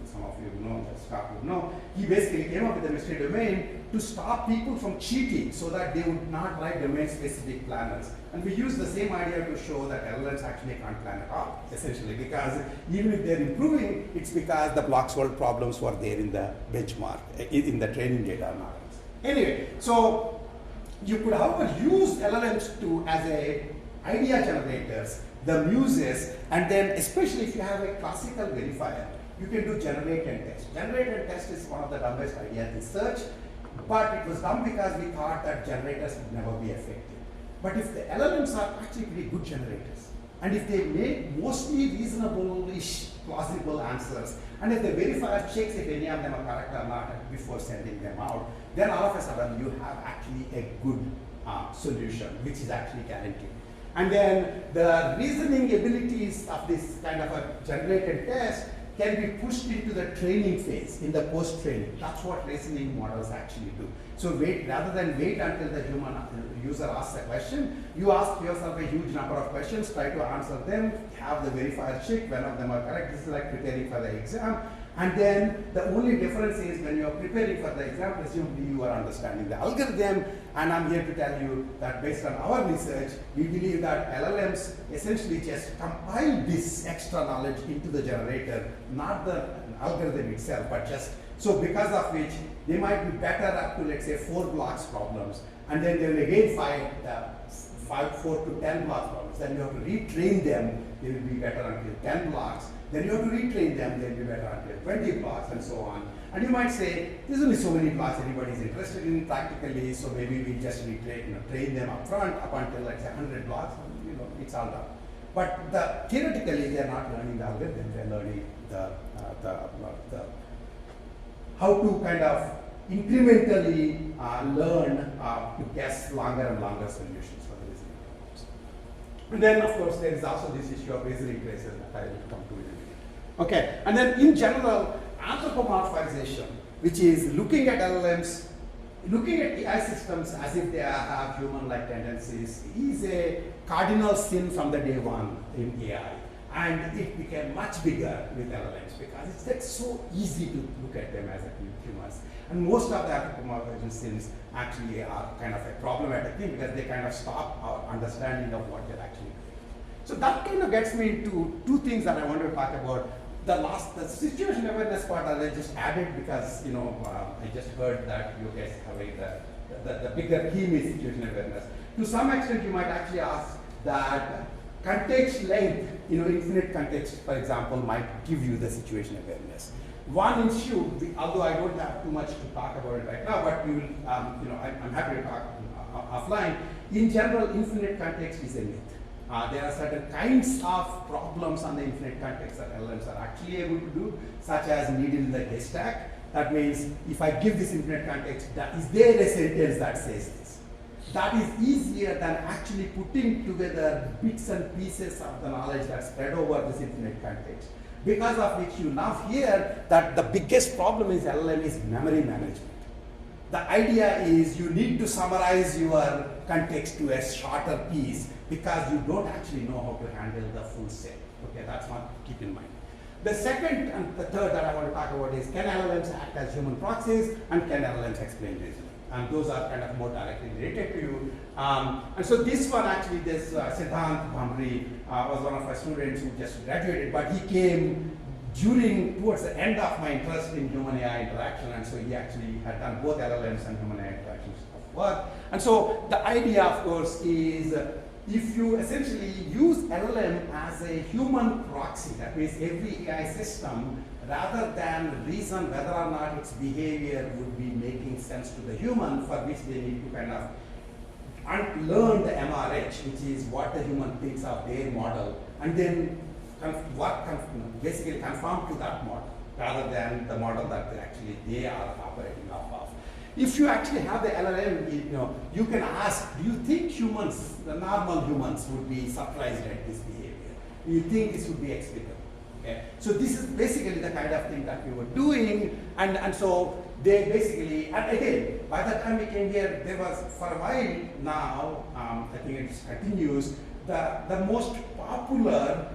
some of you know, that Scott would know. He basically came up with the mystery domain to stop people from cheating so that they would not write domain-specific planners. And we use the same idea to show that LLMs actually can't plan at all, essentially, because even if they're improving, it's because the blocks world problems were there in the benchmark, in the training data models. Anyway, so you could, however, use LLMs to as a idea generators, the muses, and then especially if you have a classical verifier, you can do generate and test. Generate and test is one of the dumbest ideas in search, but it was done because we thought that generators would never be effective. But if the LLMs are actually pretty good generators, and if they make mostly reasonable-ish plausible answers, and if the verifier checks if any of them are correct or not before sending them out, then all of a sudden you have actually a good solution, which is actually guaranteed. And then the reasoning abilities of this kind of a generated test can be pushed into the training phase, in the post-training. That's what reasoning models actually do. So rather than wait until the human user asks a question, you ask yourself a huge number of questions, try to answer them, have the verifier check, when of them are correct. This is like preparing for the exam. And then the only difference is when you are preparing for the exam, presumably you are understanding the algorithm. And I'm here to tell you that based on our research, we believe that LLMs essentially just compile this extra knowledge into the generator, not the algorithm itself, but just, so because of which they might be better up to, let's say, 4 blocks problems. And then they will again find 4 to 10 blocks problems. Then you have to retrain them, they will be better until 10 blocks. Then you have to retrain them, they'll be better until 20 blocks and so on. And you might say, there's only so many blocks everybody is interested in practically, so maybe we just train them up front up until, let's say, 100 blocks, and, it's all done. But theoretically, they're not learning the algorithm, they're learning how to kind of incrementally learn to guess longer and longer solutions for the reasoning problems. And then, of course, there is also this issue of reasoning traces that I will come to in a minute. Okay, and then in general, anthropomorphization, which is looking at LLMs, looking at AI systems as if they have human-like tendencies, is a cardinal sin from the day one in AI. And it became much bigger with LLMs because it's like so easy to look at them as humans. And most of the anthropomorphization sins actually are kind of a problematic thing because they kind of stop our understanding of what they're actually doing. So that kind of gets me into 2 things that I want to talk about. The situation awareness part that I just added because, I just heard that you guys having the bigger theme is situation awareness. To some extent, you might actually ask that context length, infinite context, for example, might give you the situation awareness. One issue, although I don't have too much to talk about it right now, but we will, I'm happy to talk offline. In general, infinite context is a myth. There are certain kinds of problems on the infinite context that LLMs are actually able to do, such as needle in the haystack. That means if I give this infinite context, is there a sentence that says this? That is easier than actually putting together bits and pieces of the knowledge that's spread over this infinite context. Because of which you now hear that the biggest problem is LLM is memory management. The idea is you need to summarize your context to a shorter piece because you don't actually know how to handle the full set. Okay, that's one to keep in mind. The second and the third that I want to talk about is, can LLMs act as human proxies and can LLMs explain reasoning? And those are kind of more directly related to you. And so this one actually, this Siddhant Bhamri was one of my students who just graduated, but he came towards the end of my interest in human AI interaction, and so he actually had done both LLMs and human AI interactions work. And so the idea, of course, is if you essentially use LLM as a human proxy, that means every AI system, rather than reason whether or not its behavior would be making sense to the human, for which they need to kind of learn the MRH, which is what the human thinks of their model, and then basically conform to that model rather than the model that they are operating off of. If you actually have the LLM, you can ask, do you think humans, the normal humans, would be surprised at this behavior? Do you think this would be explicable? Okay. So this is basically the kind of thing that we were doing, and so they basically, and again, by the time we came here, there was, for a while now, I think it continues, the most popular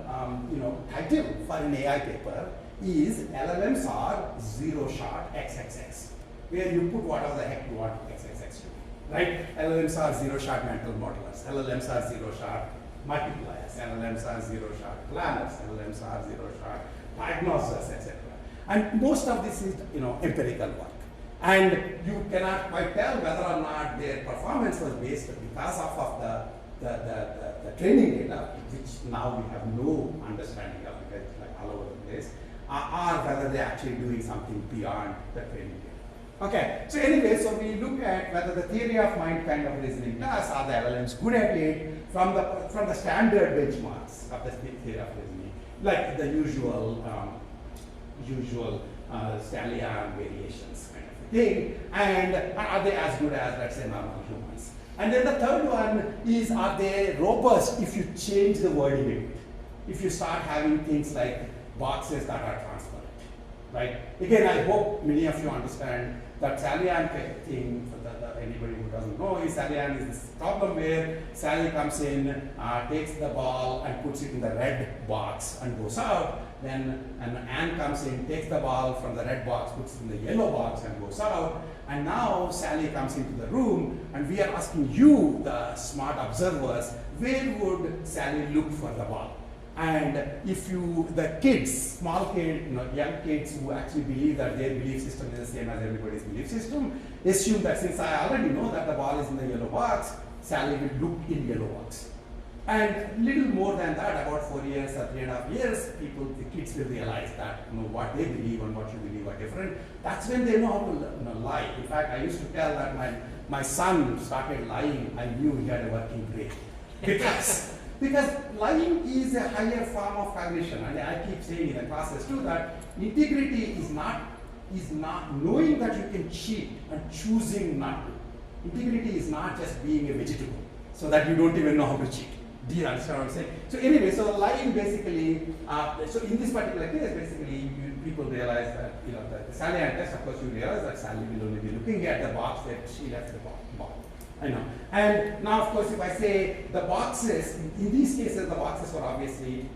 title for an AI paper is LLMs are zero-shot XXX, where you put whatever the heck you want XXX to be, right? LLMs are zero-shot mental modelers, LLMs are zero-shot multipliers, LLMs are zero-shot planners, LLMs are zero-shot diagnosers, etc. And most of this is empirical work. And you cannot quite tell whether or not their performance was based because of the training data, which now we have no understanding of because it's like all over the place, or whether they're actually doing something beyond the training data. Okay, so anyway, so we look at whether the theory of mind kind of reasoning does, are the LLMs good at it from the standard benchmarks of the theory of reasoning, like the usual Stallion variations kind of thing, and are they as good as, let's say, normal humans? And then the third one is, are they robust if you change the wording a bit? If you start having things like boxes that are transparent, right? Again, I hope many of you understand that Stallion thing, for anybody who doesn't know, is Stallion is this problem where Sally comes in, takes the ball and puts it in the red box and goes out. Then Anne comes in, takes the ball from the red box, puts it in the yellow box and goes out. And now Sally comes into the room and we are asking you, the smart observers, where would Sally look for the ball? And if the kids, small kids, young kids who actually believe that their belief system is the same as everybody's belief system, assume that since I already know that the ball is in the yellow box, Sally will look in yellow box. And little more than that, about 4 years or 3.5 years, the kids will realize that what they believe and what you believe are different. That's when they know how to lie. In fact, I used to tell that my son started lying, I knew he had a working brain. Because lying is a higher form of cognition, and I keep saying in the classes too that integrity is not knowing that you can cheat and choosing not to. Integrity is not just being a vegetable, so that you don't even know how to cheat. Do you understand what I'm saying? So anyway, so lying basically, so in this particular case, basically people realize that, the Stallion test, of course you realize that Sally will only be looking at the box that she left the ball. I know. And now, of course, if I say the boxes, in these cases, the boxes are obviously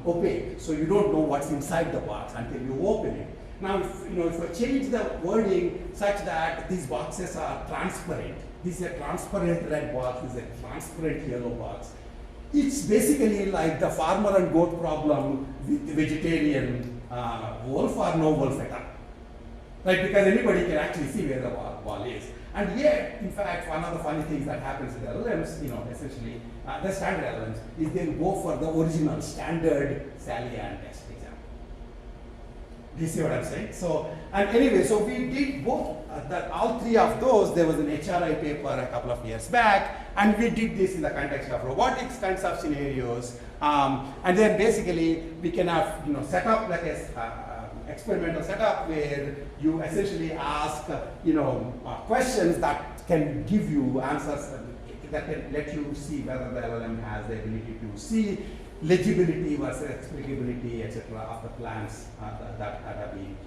opaque. So you don't know what's inside the box until you open it. Now, if I change the wording such that these boxes are transparent, this is a transparent red box, this is a transparent yellow box. It's basically like the farmer and goat problem with the vegetarian wolf or no wolf at all. Right? Because anybody can actually see where the ball is. And yet, in fact, one of the funny things that happens with LLMs, essentially, the standard LLMs, is they'll go for the original standard Sally Ann test example. Do you see what I'm saying? So, and anyway, so we did both, all three of those. There was an HRI paper a couple of years back, and we did this in the context of robotics kinds of scenarios. And then basically, we can have, set up like a experimental setup where you essentially ask, questions that can give you answers that can let you see whether the LLM has the ability to see legibility versus explicability, etc., of the plans that are being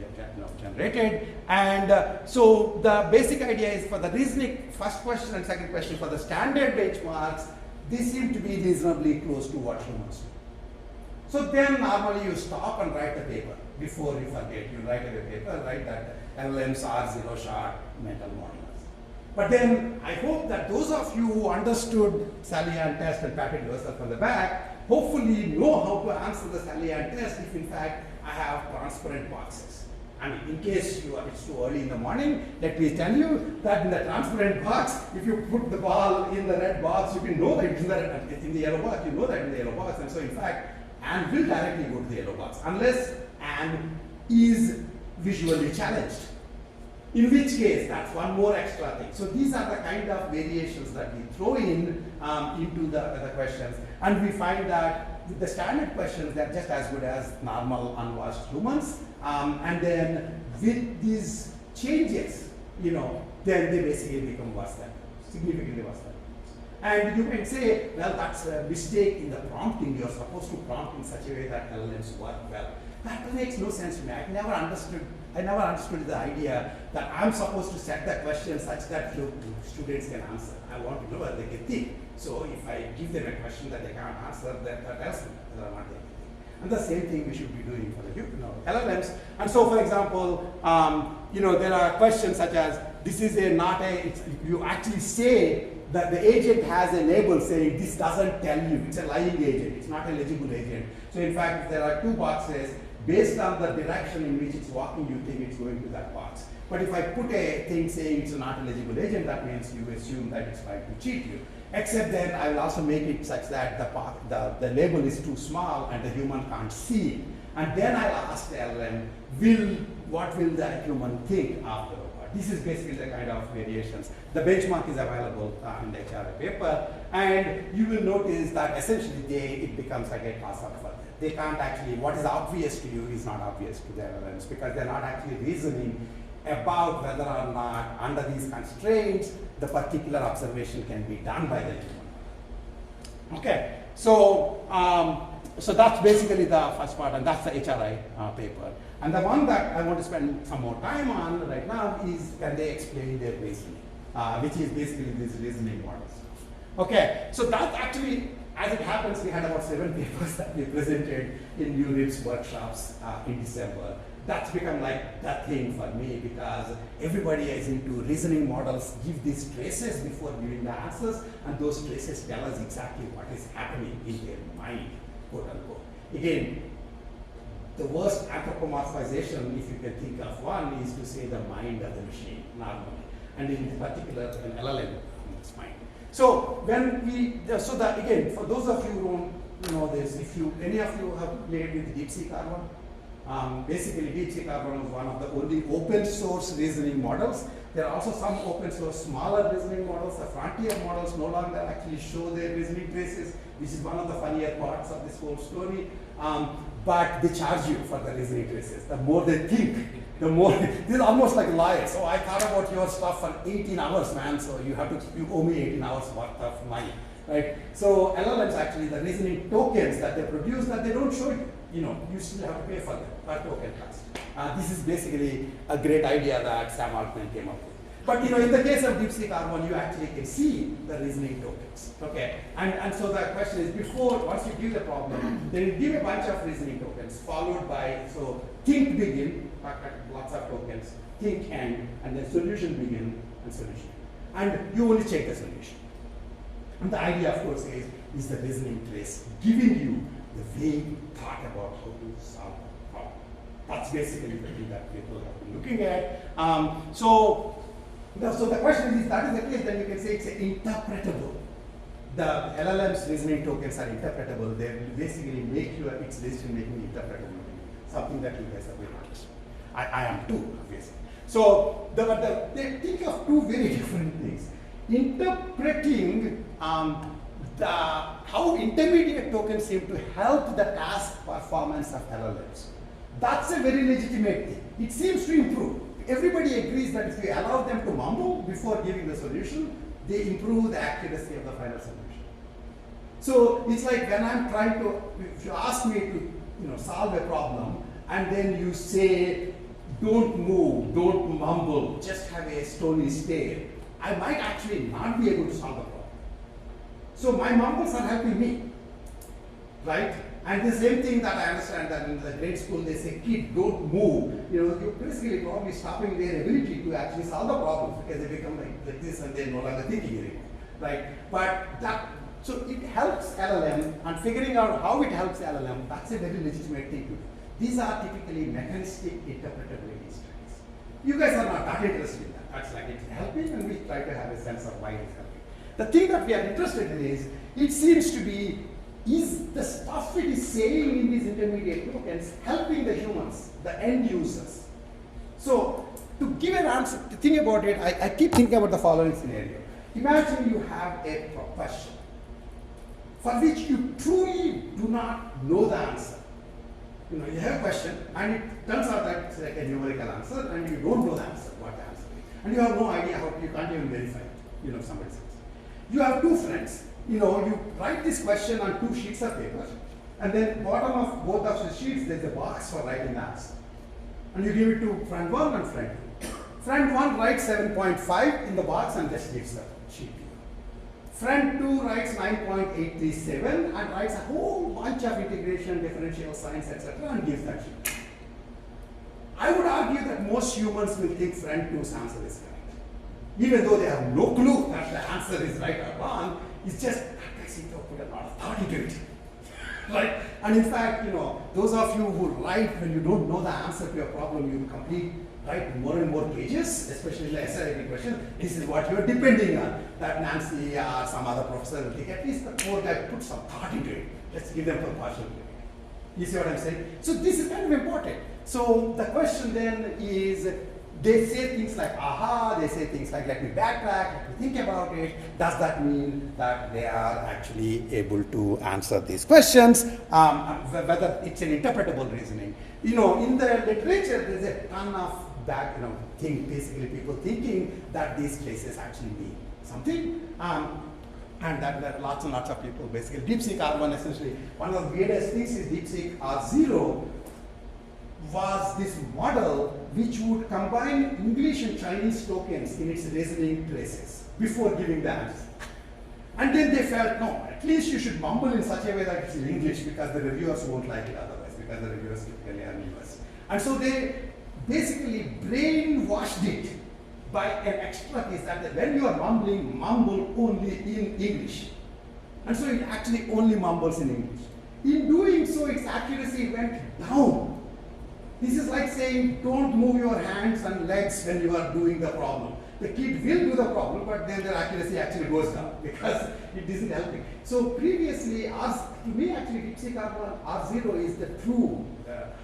generated. And so the basic idea is for the reasoning, first question and second question, for the standard benchmarks, they seem to be reasonably close to what humans do. So then normally you stop and write the paper before you forget. You write a paper, write that LLMs are zero-shot mental modelers. But then I hope that those of you who understood Sally Ann test and patted yourself on the back, hopefully know how to answer the Sally Ann test if in fact I have transparent boxes. I mean, in case it's too early in the morning, let me tell you that in the transparent box, if you put the ball in the red box, you can know that it's in the yellow box, you know that in the yellow box, and so in fact, Anne will directly go to the yellow box, unless Anne is visually challenged. In which case, that's one more extra thing. So these are the kind of variations that we throw in into the questions, and we find that with the standard questions, they're just as good as normal unwashed humans. And then with these changes, then they basically become worse than, significantly worse than. And you can say, well, that's a mistake in the prompting. You're supposed to prompt in such a way that LLMs work well. That makes no sense to me. I never understood the idea that I'm supposed to set the question such that students can answer. I want to know what they can think. So if I give them a question that they can't answer, that tells them that I'm not able to think. And the same thing we should be doing for the LLMs. And so, for example, there are questions such as, this is you actually say that the agent has a label saying this doesn't tell you. It's a lying agent. It's not a legible agent. So in fact, there are two boxes. Based on the direction in which it's walking, you think it's going to that box. But if I put a thing saying it's not a legible agent, that means you assume that it's trying to cheat you. Except then I will also make it such that the label is too small and the human can't see it. And then I'll ask the LLM, what will the human think afterward? This is basically the kind of variations. The benchmark is available in the HRA paper, and you will notice that essentially it becomes like a toss-up for them. They can't actually, what is obvious to you is not obvious to the LLMs because they're not actually reasoning about whether or not under these constraints the particular observation can be done by the human. Okay, so that's basically the first part, and that's the HRI paper. And the one that I want to spend some more time on right now is, can they explain their reasoning, which is basically this reasoning models. Okay, so that's actually, as it happens, we had about 7 papers that we presented in URIP's workshops in December. That's become like that thing for me because everybody is into reasoning models, give these traces before giving the answers, and those traces tell us exactly what is happening in their mind, quote unquote. Again, the worst anthropomorphization, if you can think of one, is to say the mind of the machine, normally. And in particular, an LLM its mind. So again, for those of you who don't know this, if any of you have played with DeepSeek R1, basically DeepSeek R1 is one of the only open source reasoning models. There are also some open source smaller reasoning models. The frontier models no longer actually show their reasoning traces, which is one of the funnier parts of this whole story. But they charge you for the reasoning traces. The more they think, the more, this is almost like lawyers. So I thought about your stuff for 18 hours, man, so you owe me 18 hours worth of money, right? So LLMs actually, the reasoning tokens that they produce that they don't show you, you still have to pay for them, per token cost. This is basically a great idea that Sam Altman came up with. But in the case of DeepSeek R1, you actually can see the reasoning tokens. Okay, and so the question is, once you give the problem, then you give a bunch of reasoning tokens, followed by, so think begin, lots of tokens, think end, and then solution begin and solution. And you only check the solution. And the idea, of course, is the reasoning trace, giving you the vague thought about how to solve the problem. That's basically the thing that people have been looking at. So the question is, if that is the case, then you can say it's interpretable. The LLM's reasoning tokens are interpretable. They basically make its decision making interpretable. Something that you guys have been honest. I am too, obviously. So they think of two very different things. Interpreting how intermediate tokens seem to help the task performance of LLMs. That's a very legitimate thing. It seems to improve. Everybody agrees that if you allow them to mumble before giving the solution, they improve the accuracy of the final solution. So it's like when I'm trying to, if you ask me to solve a problem, and then you say, don't move, don't mumble, just have a stony stare, I might actually not be able to solve the problem. So my mumbles are helping me, right? And the same thing that I understand that in the grade school they say, kid, don't move. You're basically probably stopping their ability to actually solve the problems because they become like this and they're no longer thinking anymore, right? So it helps LLM, and figuring out how it helps LLM, that's a very legitimate thing to do. These are typically mechanistic interpretability studies. You guys are not that interested in that. That's like it's helping, and we try to have a sense of why it's helping. The thing that we are interested in is, it seems to be, is the stuff it is saying in these intermediate tokens helping the humans, the end users? So to give an answer, to think about it, I keep thinking about the following scenario. Imagine you have a question. for which you truly do not know the answer. You know, you have a question, and it turns out that it's like a numerical answer, and you don't know the answer, what the answer is. And you have no idea how, you can't even verify it, you know, somebody says. You have two friends, you know, you write this question on 2 sheets of paper, and then bottom of both of the sheets, there's a box for writing the answer. And you give it to friend 1 and friend 2. Friend 1 writes 7.5 in the box and just gives the sheet to you. Friend 2 writes 9.837 and writes a whole bunch of integration, differential signs, etc. and gives that sheet. I would argue that most humans will think friend 2's answer is correct. Even though they have no clue that the answer is right or wrong, it's just they seem to put a lot of thought into it. Right? And in fact, you know, those of you who write when you don't know the answer to your problem, you write more and more pages, especially in the essay writing question. This is what you're depending on. That Nancy or some other professor will think, at least the poor guy put some thought into it. Let's give them a partial credit. You see what I'm saying? So this is kind of important. So the question then is, they say things like, aha, they say things like, let me backtrack, let me think about it. Does that mean that they are actually able to answer these questions? Whether it's an interpretable reasoning. You know, in the literature, there's a ton of basically people thinking that these cases actually mean something. And that there are lots and lots of people, basically. DeepSeek R1 essentially, one of the weirdest things is DeepSeek R0 was this model which would combine English and Chinese tokens in its reasoning traces before giving the answer. And then they felt, no, at least you should mumble in such a way that it's in English because the reviewers won't like it otherwise, because the reviewers typically are US. And so they basically brainwashed it by an extra piece that when you are mumbling, mumble only in English. And so it actually only mumbles in English. In doing so, its accuracy went down. This is like saying, don't move your hands and legs when you are doing the problem. The kid will do the problem, but then their accuracy actually goes down because it isn't helping. So previously, to me actually, DeepSeek R0 is the true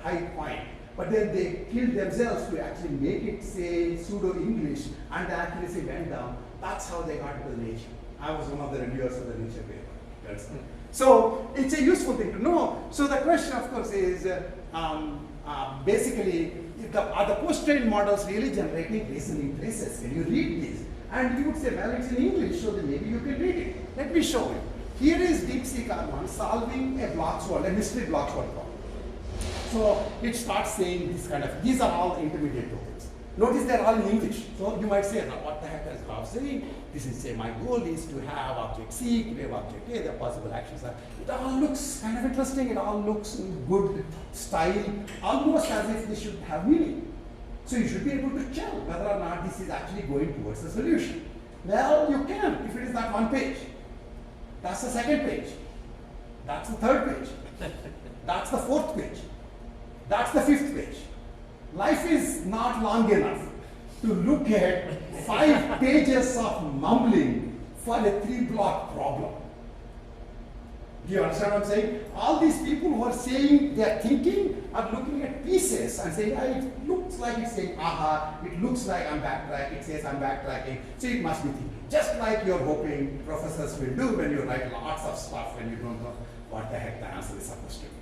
high point. But then they killed themselves to actually make it say pseudo-English, and the accuracy went down. That's how they got into the Nature. I was one of the reviewers of the Nature paper. So it's a useful thing to know. So the question, of course, is basically, are the post-trained models really generating reasoning traces? When you read these, and you would say, well, it's in English, so then maybe you can read it. Let me show you. Here is DeepSeek R1 solving a mystery block world problem. So it starts saying this kind of, these are all intermediate tokens. Notice they're all in English. So you might say, now what the heck is Graph saying? This is say, my goal is to have object C, to have object A, the possible actions are. It all looks kind of interesting, it all looks in good style, almost as if they should have meaning. So you should be able to tell whether or not this is actually going towards the solution. Well, you can, if it is that one page. That's the second page. That's the third page. That's the fourth page. That's the fifth page. Life is not long enough to look at 5 pages of mumbling for a 3-block problem. Do you understand what I'm saying? All these people who are saying they're thinking are looking at pieces and saying, it looks like it's saying, aha, it looks like I'm backtracking, it says I'm backtracking, so it must be thinking. Just like you're hoping professors will do when you write lots of stuff and you don't know what the heck the answer is supposed to be.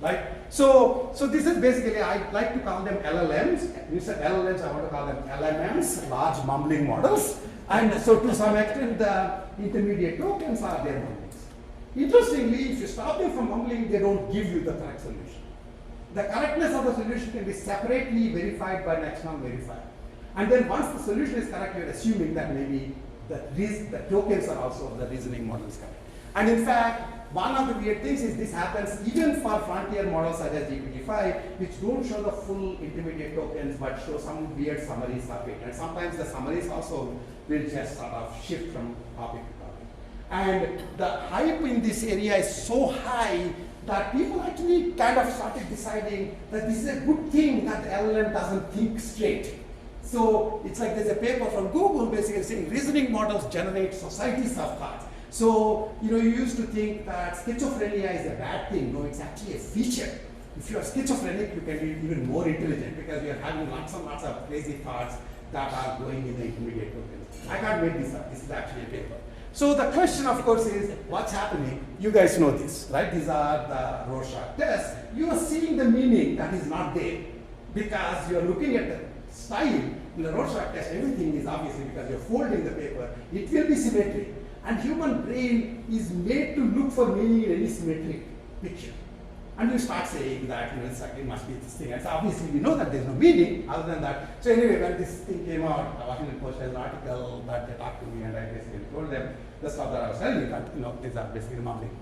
Right? So this is basically, I like to call them LLMs. Instead of LLMs, I want to call them LMMs, large mumbling models. And so to some extent, the intermediate tokens are their mumblings. Interestingly, if you stop them from mumbling, they don't give you the correct solution. The correctness of the solution can be separately verified by an external verifier. And then once the solution is correct, you're assuming that maybe the tokens are also the reasoning model is correct. And in fact, one of the weird things is this happens even for frontier models such as GPT-5, which don't show the full intermediate tokens, but show some weird summaries of it. And sometimes the summaries also will just sort of shift from topic to topic. And the hype in this area is so high that people actually kind of started deciding that this is a good thing that the LLM doesn't think straight. So it's like there's a paper from Google basically saying reasoning models generate societies of thoughts. So, you used to think that schizophrenia is a bad thing. No, it's actually a feature. If you are schizophrenic, you can be even more intelligent because you are having lots and lots of crazy thoughts that are going in the intermediate tokens. I can't make this up. This is actually a paper. So the question, of course, is what's happening? You guys know this, right? These are the Rorschach tests. You are seeing the meaning that is not there because you are looking at the style. In the Rorschach test, everything is obviously because you're folding the paper. It will be symmetric. And human brain is made to look for meaning in any symmetric picture. And you start saying that, it must be this thing. And so obviously we know that there's no meaning other than that. So anyway, when this thing came out, the Washington Post has an article that they talked to me, and I basically told them the stuff that I was telling you, that these are basically mumbling.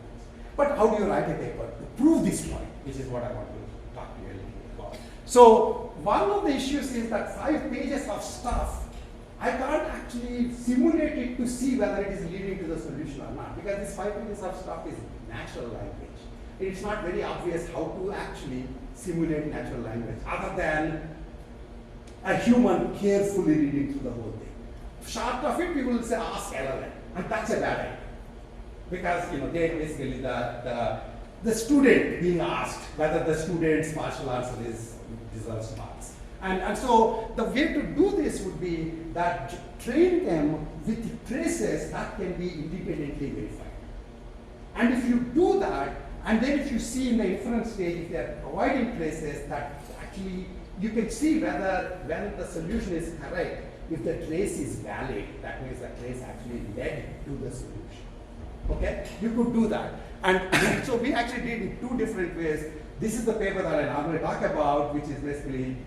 But how do you write a paper to prove this point, which is what I want to talk to you a little bit about. So one of the issues is that 5 pages of stuff, I can't actually simulate it to see whether it is leading to the solution or not, because this 5 pages of stuff is natural language. It's not very obvious how to actually simulate natural language other than a human carefully reading through the whole thing. Short of it, people will say ask LLM, and that's a bad idea. Because they basically the student being asked whether the student's partial answer deserves marks. And so the way to do this would be that train them with traces that can be independently verified. And if you do that, and then if you see in the inference stage, if they are providing traces that actually you can see whether when the solution is correct, if the trace is valid, that means the trace actually led to the solution. Okay? You could do that. And so we actually did it 2 different ways. This is the paper that I normally talk about, which is basically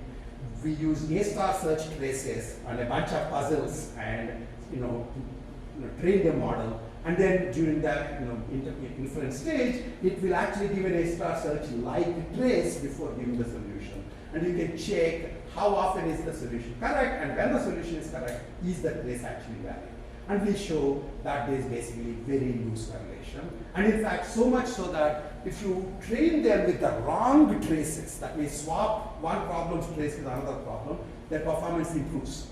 we use A-star search traces and a bunch of puzzles and train the model. And then during that inference stage, it will actually give an A-star search like trace before giving the solution. And you can check how often is the solution correct, and when the solution is correct, is the trace actually valid. And we show that there is basically very loose correlation. And in fact, so much so that if you train them with the wrong traces, that means swap one problem's trace with another problem, their performance improves.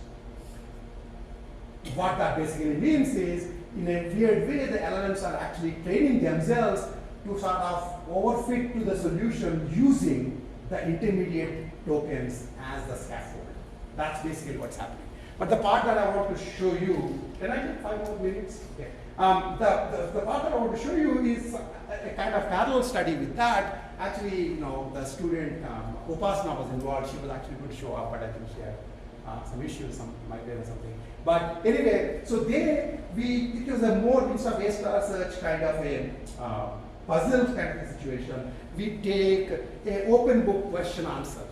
What that basically means is, in a weird way, the LLMs are actually training themselves to sort of overfit to the solution using the intermediate tokens as the scaffold. That's basically what's happening. But the part that I want to show you, can I take 5 more minutes? Okay. The part that I want to show you is a kind of parallel study with that. Actually, the student, Upasana was involved. She was actually going to show up, but I think she had some issues, some migraine or something. But anyway, so it was a more instead of A-star search kind of a puzzle kind of a situation. We take an open book question answer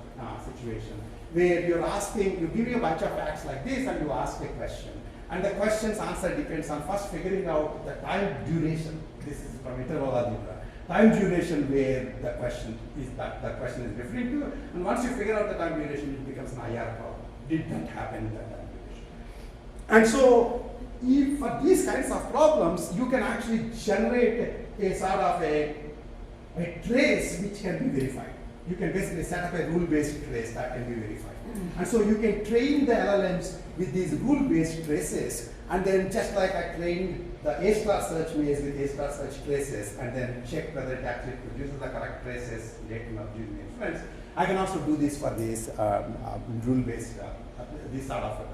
situation where you give you a bunch of facts like this and you ask a question. And the question's answer depends on first figuring out the time duration. This is from interval algebra. Time duration where the question is referring to. And once you figure out the time duration, it becomes an IR problem. Did that happen in that time duration? And so for these kinds of problems, you can actually generate a sort of a trace which can be verified. You can basically set up a rule-based trace that can be verified. And so you can train the LLMs with these rule-based traces, and then just like I trained the A-star search maze with A-star search traces, and then check whether it actually produces the correct traces later during the inference, I can also do this for these rule-based, these sort of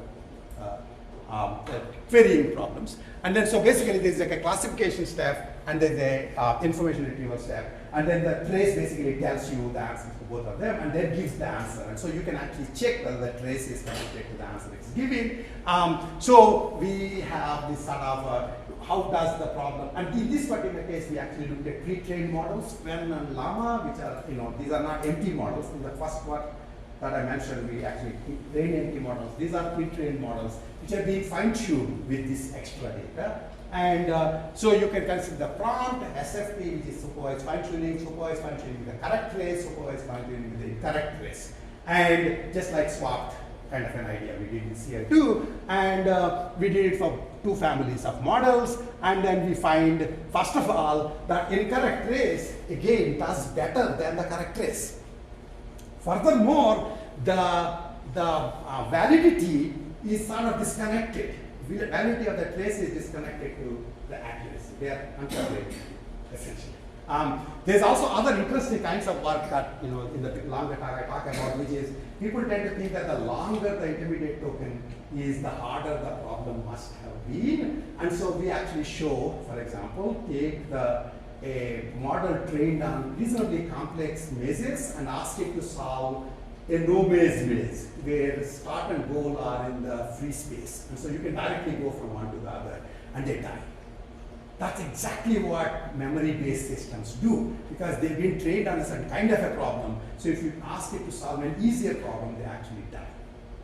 querying problems. And then so basically there's like a classification step, and there's a information retrieval step, and then the trace basically tells you the answers to both of them, and then gives the answer. And so you can actually check whether the trace is connected to the answer it's giving. So we have this sort of how does the problem, and in this particular case we actually looked at pre-trained models, Wen and Llama, which are, these are not empty models. In the first one that I mentioned, we actually train empty models. These are pre-trained models which are being fine-tuned with this extra data. And so you can consider the prompt, SFT, which is supervised fine-tuning with the correct trace, supervised fine-tuning with the incorrect trace. And just like swapped kind of an idea, we did this here too. And we did it for 2 families of models. And then we find, first of all, that incorrect trace, again, does better than the correct trace. Furthermore, the validity is sort of disconnected. The validity of the trace is disconnected to the accuracy. They are uncorrelated, essentially. There's also other interesting kinds of work that, in the longer talk I talk about, which is people tend to think that the longer the intermediate token is, the harder the problem must have been. And so we actually show, for example, take a model trained on reasonably complex mazes and ask it to solve a no-maze maze, where start and goal are in the free space. And so you can directly go from one to the other, and they die. That's exactly what memory-based systems do, because they've been trained on a certain kind of a problem. So if you ask it to solve an easier problem, they actually die.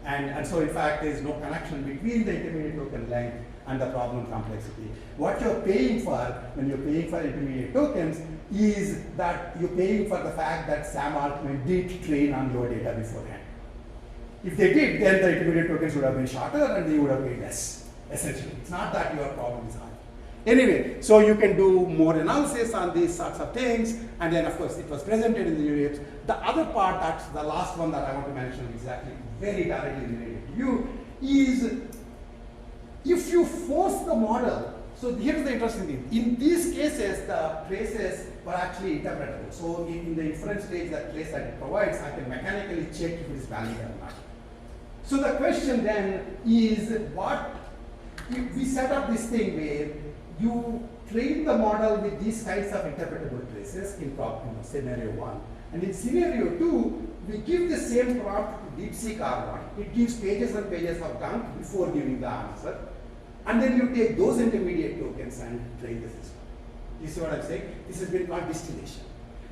And so in fact, there's no connection between the intermediate token length and the problem complexity. What you're paying for when you're paying for intermediate tokens is that you're paying for the fact that Sam Altman did train on your data beforehand. If they did, then the intermediate tokens would have been shorter and they would have paid less, essentially. It's not that your problem is hard. Anyway, so you can do more analysis on these sorts of things, and then of course it was presented in the units. The other part, that's the last one that I want to mention, which is actually very directly related to you, is if you force the model. So here's the interesting thing. In these cases, the traces were actually interpretable. So in the inference stage, that trace that it provides, I can mechanically check if it is valid or not. So the question then is, what if we set up this thing where you train the model with these kinds of interpretable traces in scenario 1. And in scenario 2, we give the same prompt to DeepSeek R1. It gives pages and pages of gunk before giving the answer. And then you take those intermediate tokens and train the system. You see what I'm saying? This has been called distillation.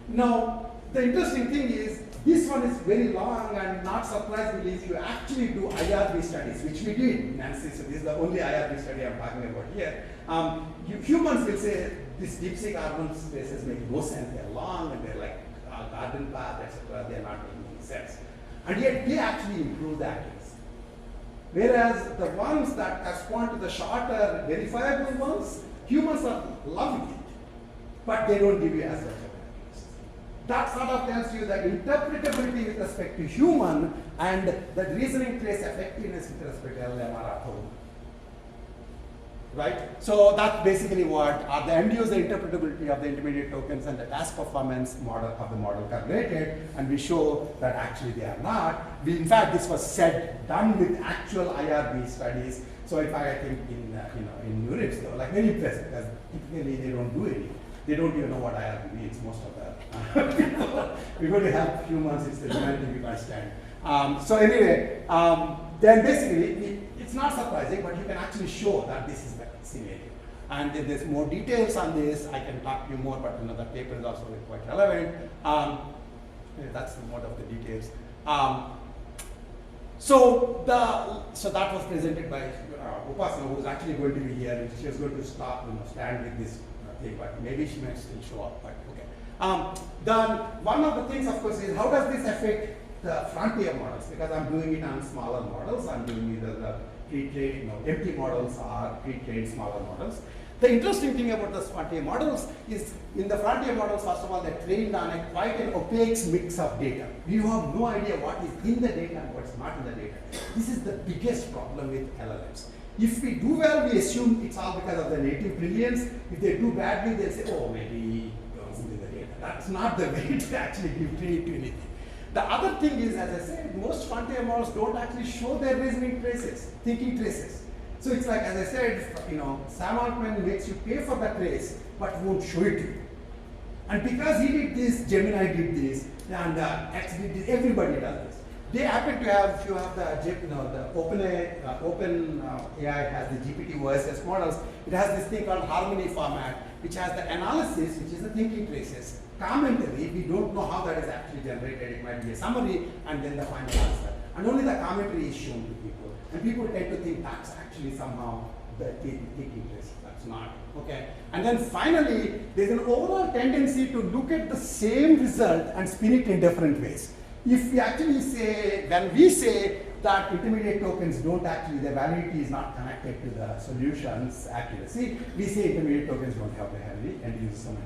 Now, the interesting thing is, this one is very long, and not surprisingly, if you actually do IRB studies, which we did, Nancy, so this is the only IRB study I'm talking about here. Humans will say these DeepSeek R1 spaces make no sense. They're long and they're like garden path, etc. They're not making any sense. And yet they actually improve the accuracy. Whereas the ones that correspond to the shorter verifiable ones, humans are loving it, but they don't give you as much. That sort of tells you that interpretability with respect to human and the reasoning trace effectiveness with respect to LLM are orthogonal. Right? So that's basically what are the end user interpretability of the intermediate tokens and the task performance model of the model correlated, and we show that actually they are not. In fact, this was done with actual IRB studies. So in fact, I think in Europe, though, like very impressive, because typically they don't do anything. They don't even know what IRB means, most of the people. We're going to help humans, it's the humanity we can't stand. So anyway, then basically, it's not surprising, but you can actually show that this is the scenario. And if there's more details on this, I can talk to you more, but the paper is also quite relevant. That's more of the details. So that was presented by Upasana, who's actually going to be here, and she was going to stand with this thing, but maybe she might still show up, but okay. Then one of the things, of course, is how does this affect the frontier models? Because I'm doing it on smaller models. I'm doing either the pre-trained, empty models or pre-trained smaller models. The interesting thing about the frontier models is, in the frontier models, first of all, they're trained on quite an opaque mix of data. You have no idea what is in the data and what's not in the data. This is the biggest problem with LLMs. If we do well, we assume it's all because of the native brilliance. If they do badly, they'll say, oh, maybe don't in the data. That's not the way to actually give credit to anything. The other thing is, as I said, most frontier models don't actually show their reasoning traces, thinking traces. So it's like, as I said, Sam Altman makes you pay for the trace, but won't show it to you. And because he did this, Gemini did this, and X did this, everybody does this. They happen to have, if you have the Open AI has the GPT OSS models, it has this thing called harmony format, which has the analysis, which is the thinking traces. Commentary, we don't know how that is actually generated. It might be a summary and then the final answer. And only the commentary is shown to people. And people tend to think that's actually somehow the thinking traces. That's not. Okay. And then finally, there's an overall tendency to look at the same result and spin it in different ways. If we actually say, when we say that intermediate tokens don't actually, the validity is not connected to the solution's accuracy, we say intermediate tokens don't have the validity and use some things.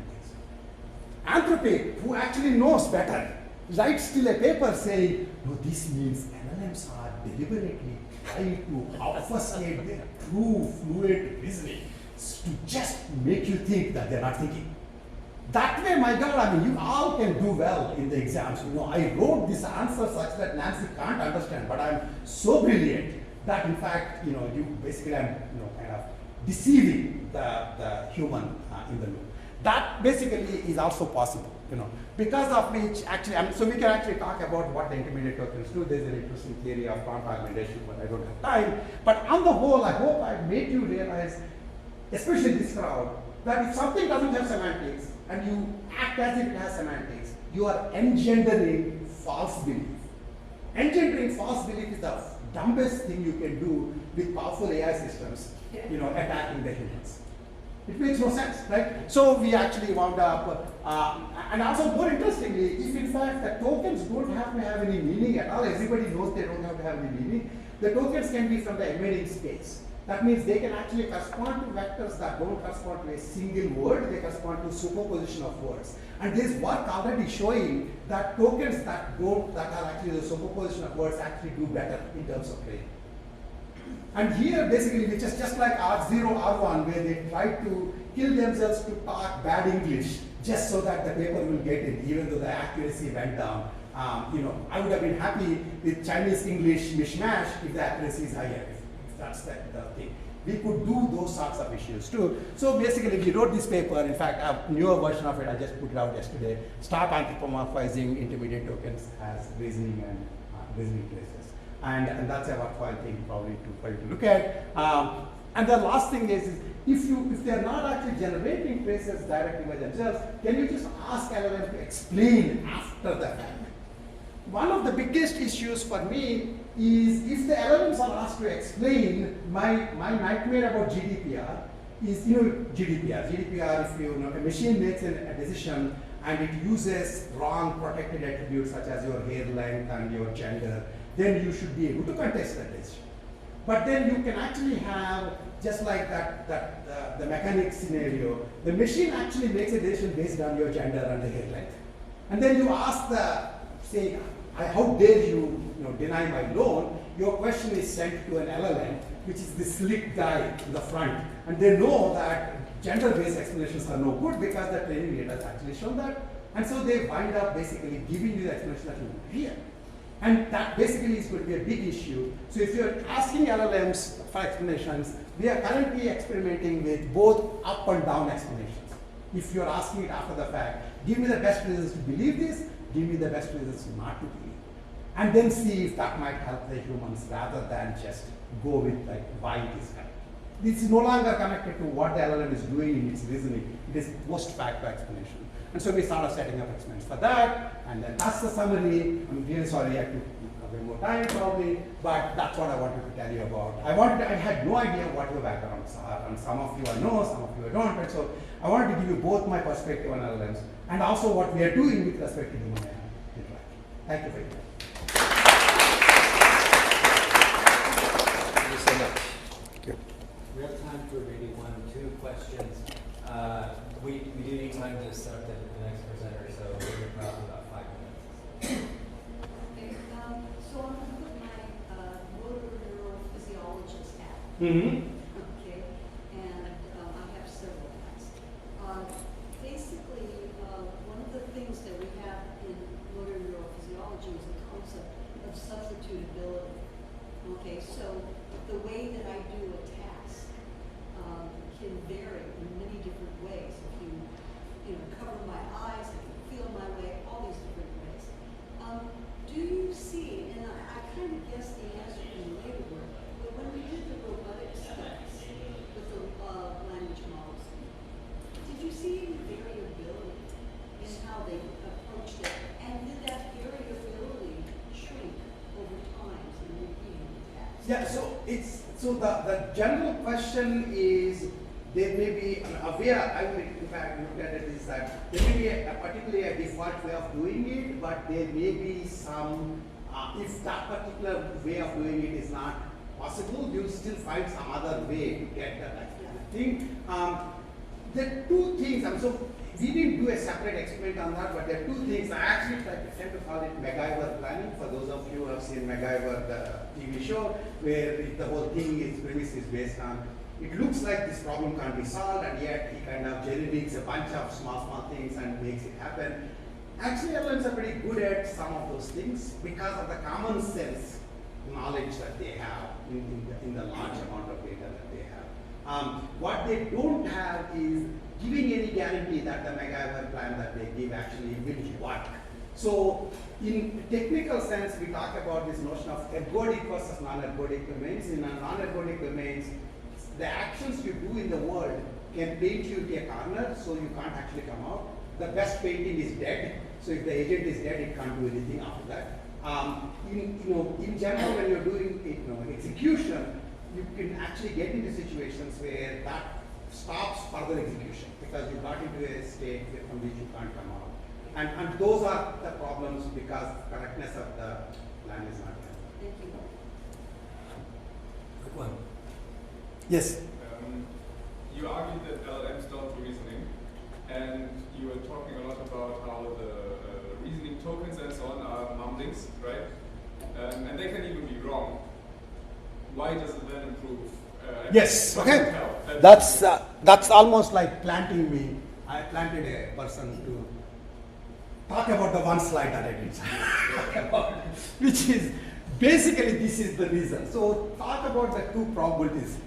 Anthropic, who actually knows better, writes still a paper saying, no, this means LLMs are deliberately trying to obfuscate their true fluid reasoning to just make you think that they're not thinking. That way, my God, I mean, you all can do well in the exams. I wrote this answer such that Nancy can't understand, but I'm so brilliant that, in fact, you basically I'm, kind of deceiving the human in the loop. That basically is also possible, because of which actually, so we can actually talk about what the intermediate tokens do. There's an interesting theory of prompt augmentation, but I don't have time. But on the whole, I hope I made you realize, especially this crowd, that if something doesn't have semantics and you act as if it has semantics, you are engendering false belief. Engendering false belief is the dumbest thing you can do with powerful AI systems, attacking the humans. It makes no sense, right? So we actually wound up, and also more interestingly, if in fact the tokens don't have to have any meaning at all, everybody knows they don't have to have any meaning, the tokens can be from the embedding space. That means they can actually correspond to vectors that don't correspond to a single word, they correspond to superposition of words. And there's work already showing that tokens that are actually the superposition of words actually do better in terms of training. And here, basically, which is just like R0, R1, where they try to kill themselves to talk bad English just so that the paper will get it, even though the accuracy went down. I would have been happy with Chinese English mishmash if the accuracy is higher. If that's the thing. We could do those sorts of issues too. So basically, we wrote this paper. In fact, a newer version of it, I just put it out yesterday. Start anthropomorphizing intermediate tokens as reasoning and reasoning traces. And that's a worthwhile thing probably for you to look at. And the last thing is if they're not actually generating traces directly by themselves, can you just ask LLM to explain after the fact? One of the biggest issues for me is if the LLMs are asked to explain, my nightmare about GDPR is, GDPR, if a machine makes a decision and it uses wrong protected attributes such as your hair length and your gender, then you should be able to contest that decision. But then you can actually have, just like the mechanics scenario, the machine actually makes a decision based on your gender and the hair length. And then you ask say, how dare you, deny my loan? Your question is sent to an LLM, which is the slick guy in the front. And they know that gender-based explanations are no good because the training data has actually shown that. And so they wind up basically giving you the explanation that you want to hear. And that basically is going to be a big issue. So if you're asking LLMs for explanations, we are currently experimenting with both up and down explanations. If you're asking it after the fact, give me the best reasons to believe this, give me the best reasons not to believe. And then see if that might help the humans rather than just go with why it is correct. This is no longer connected to what the LLM is doing in its reasoning. It is post-facto explanation. And so we started setting up experiments for that, and then that's the summary. I'm really sorry I took way more time probably, but that's what I wanted to tell you about. I had no idea what your backgrounds are, and some of you I know, some of you I don't, and so I wanted to give you both my perspective on LLMs and also what we are doing with respect to human interaction. Thank you very much. Thank you so much. Thank you. We have time for maybe 1 or 2 questions. We do need time to start the next presenter, so we're probably about 5 minutes. Okay, so I'm going to put my motor neurophysiologist hat. Okay, and I have several hats. Basically, one of the things that we have in motor neurophysiology is the concept of substitutability. Okay, so the way that I do a task can vary in many different ways. If you cover my eyes, I can feel my way, all these different ways. Do you see, and I kind of guessed the answer in the later work, but when we did the robotic studies with the language models, did you see any variability in how they approached it? And did that variability shrink over time in repeating the task? Yeah, so the general question is there may be a way I would in fact look at it is that there may be particularly a default way of doing it, but there may be some if that particular way of doing it is not possible, you'll still find some other way to get that thing. There are 2 things. So we didn't do a separate experiment on that, but there are 2 things. I actually tend to call it MacGyver planning. For those of you who have seen MacGyver, the TV show, where the whole thing is premise is based on it looks like this problem can't be solved, and yet he kind of generates a bunch of small things and makes it happen. Actually, LLMs are pretty good at some of those things because of the common sense knowledge that they have in the large amount of data that they have. What they don't have is giving any guarantee that the MacGyver plan that they give actually will work. So in technical sense, we talk about this notion of ergodic versus non-ergodic domains. In non-ergodic domains, the actions you do in the world can paint you into a corner, so you can't actually come out. The best painting is dead, so if the agent is dead, it can't do anything after that. In general, when you're doing execution, you can actually get into situations where that stops further execution because you got into a state from which you can't come out. And those are the problems because correctness of the plan is not there. Thank you. Quick one. Yes. You argued that LLMs don't do reasoning, and you were talking a lot about how the reasoning tokens and so on are mumblings, right? And they can even be wrong. Why does it then improve? Yes. Okay. That's almost like planting me. I planted a person to talk about the one slide that I didn't talk about, which is basically this is the reason. So talk about the two probabilities.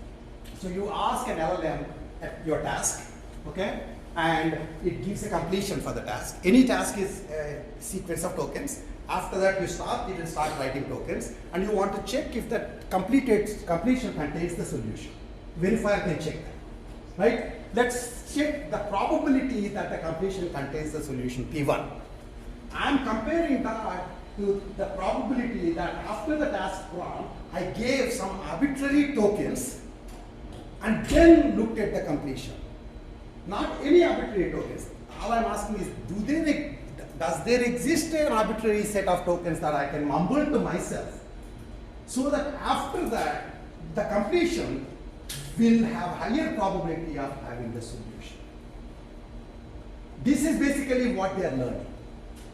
So you ask an LLM at your task, okay, and it gives a completion for the task. Any task is a sequence of tokens. After that, you stop, it will start writing tokens, and you want to check if that completion contains the solution. Verifier can check that, right? Let's check the probability that the completion contains the solution, P1. I'm comparing that to the probability that after the task prompt, I gave some arbitrary tokens and then looked at the completion. Not any arbitrary tokens. All I'm asking is, does there exist an arbitrary set of tokens that I can mumble to myself so that after that, the completion will have higher probability of having the solution. This is basically what they are learning.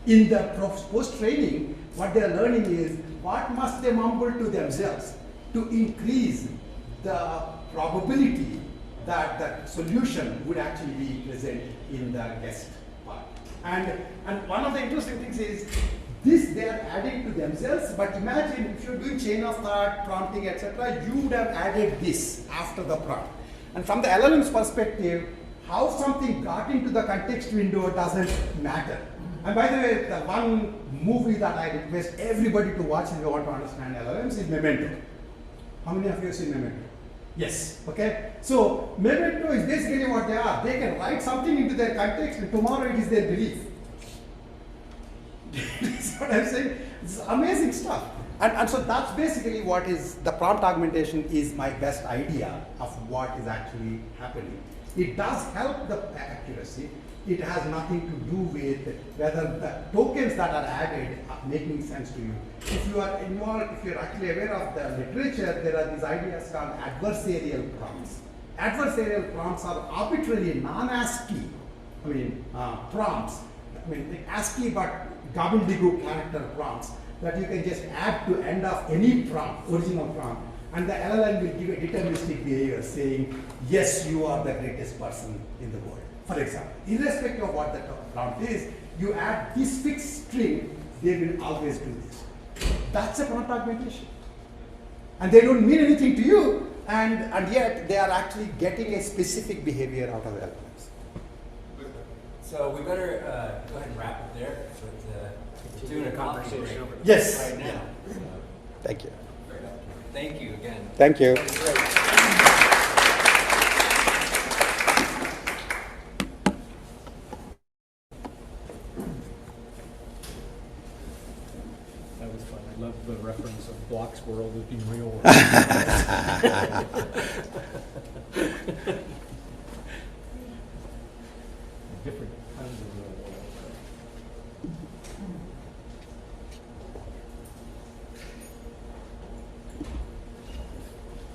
In the post-training, what they are learning is what must they mumble to themselves to increase the probability that the solution would actually be present in the guest part. And one of the interesting things is this they are adding to themselves, but imagine if you're doing chain of thought, prompting, etc., you would have added this after the prompt. And from the LLM's perspective, how something got into the context window doesn't matter. And by the way, the one movie that I request everybody to watch if you want to understand LLMs is Memento. How many of you have seen Memento? Yes, okay. So Memento is basically what they are. They can write something into their context and tomorrow it is their belief. That's what I'm saying. It's amazing stuff. And so that's basically what is, the prompt augmentation is my best idea of what is actually happening. It does help the accuracy. It has nothing to do with whether the tokens that are added are making sense to you. If you're actually aware of the literature, there are these ideas called adversarial prompts. Adversarial prompts are arbitrarily non-ASCII, prompts. Like ASCII but gobbledygook character prompts that you can just add to end of any prompt, original prompt, and the LLM will give a deterministic behavior saying, yes, you are the greatest person in the world. For example, irrespective of what the prompt is, you add this fixed string, they will always do this. That's a prompt augmentation. And they don't mean anything to you, and yet they are actually getting a specific behavior out of LLMs. So we better go ahead and wrap it there. But doing a conversation over Yes. right now. So, Thank you. thank you again. Thank you. That was fun. I love the reference of Block's world as being real world. Different kinds of real world.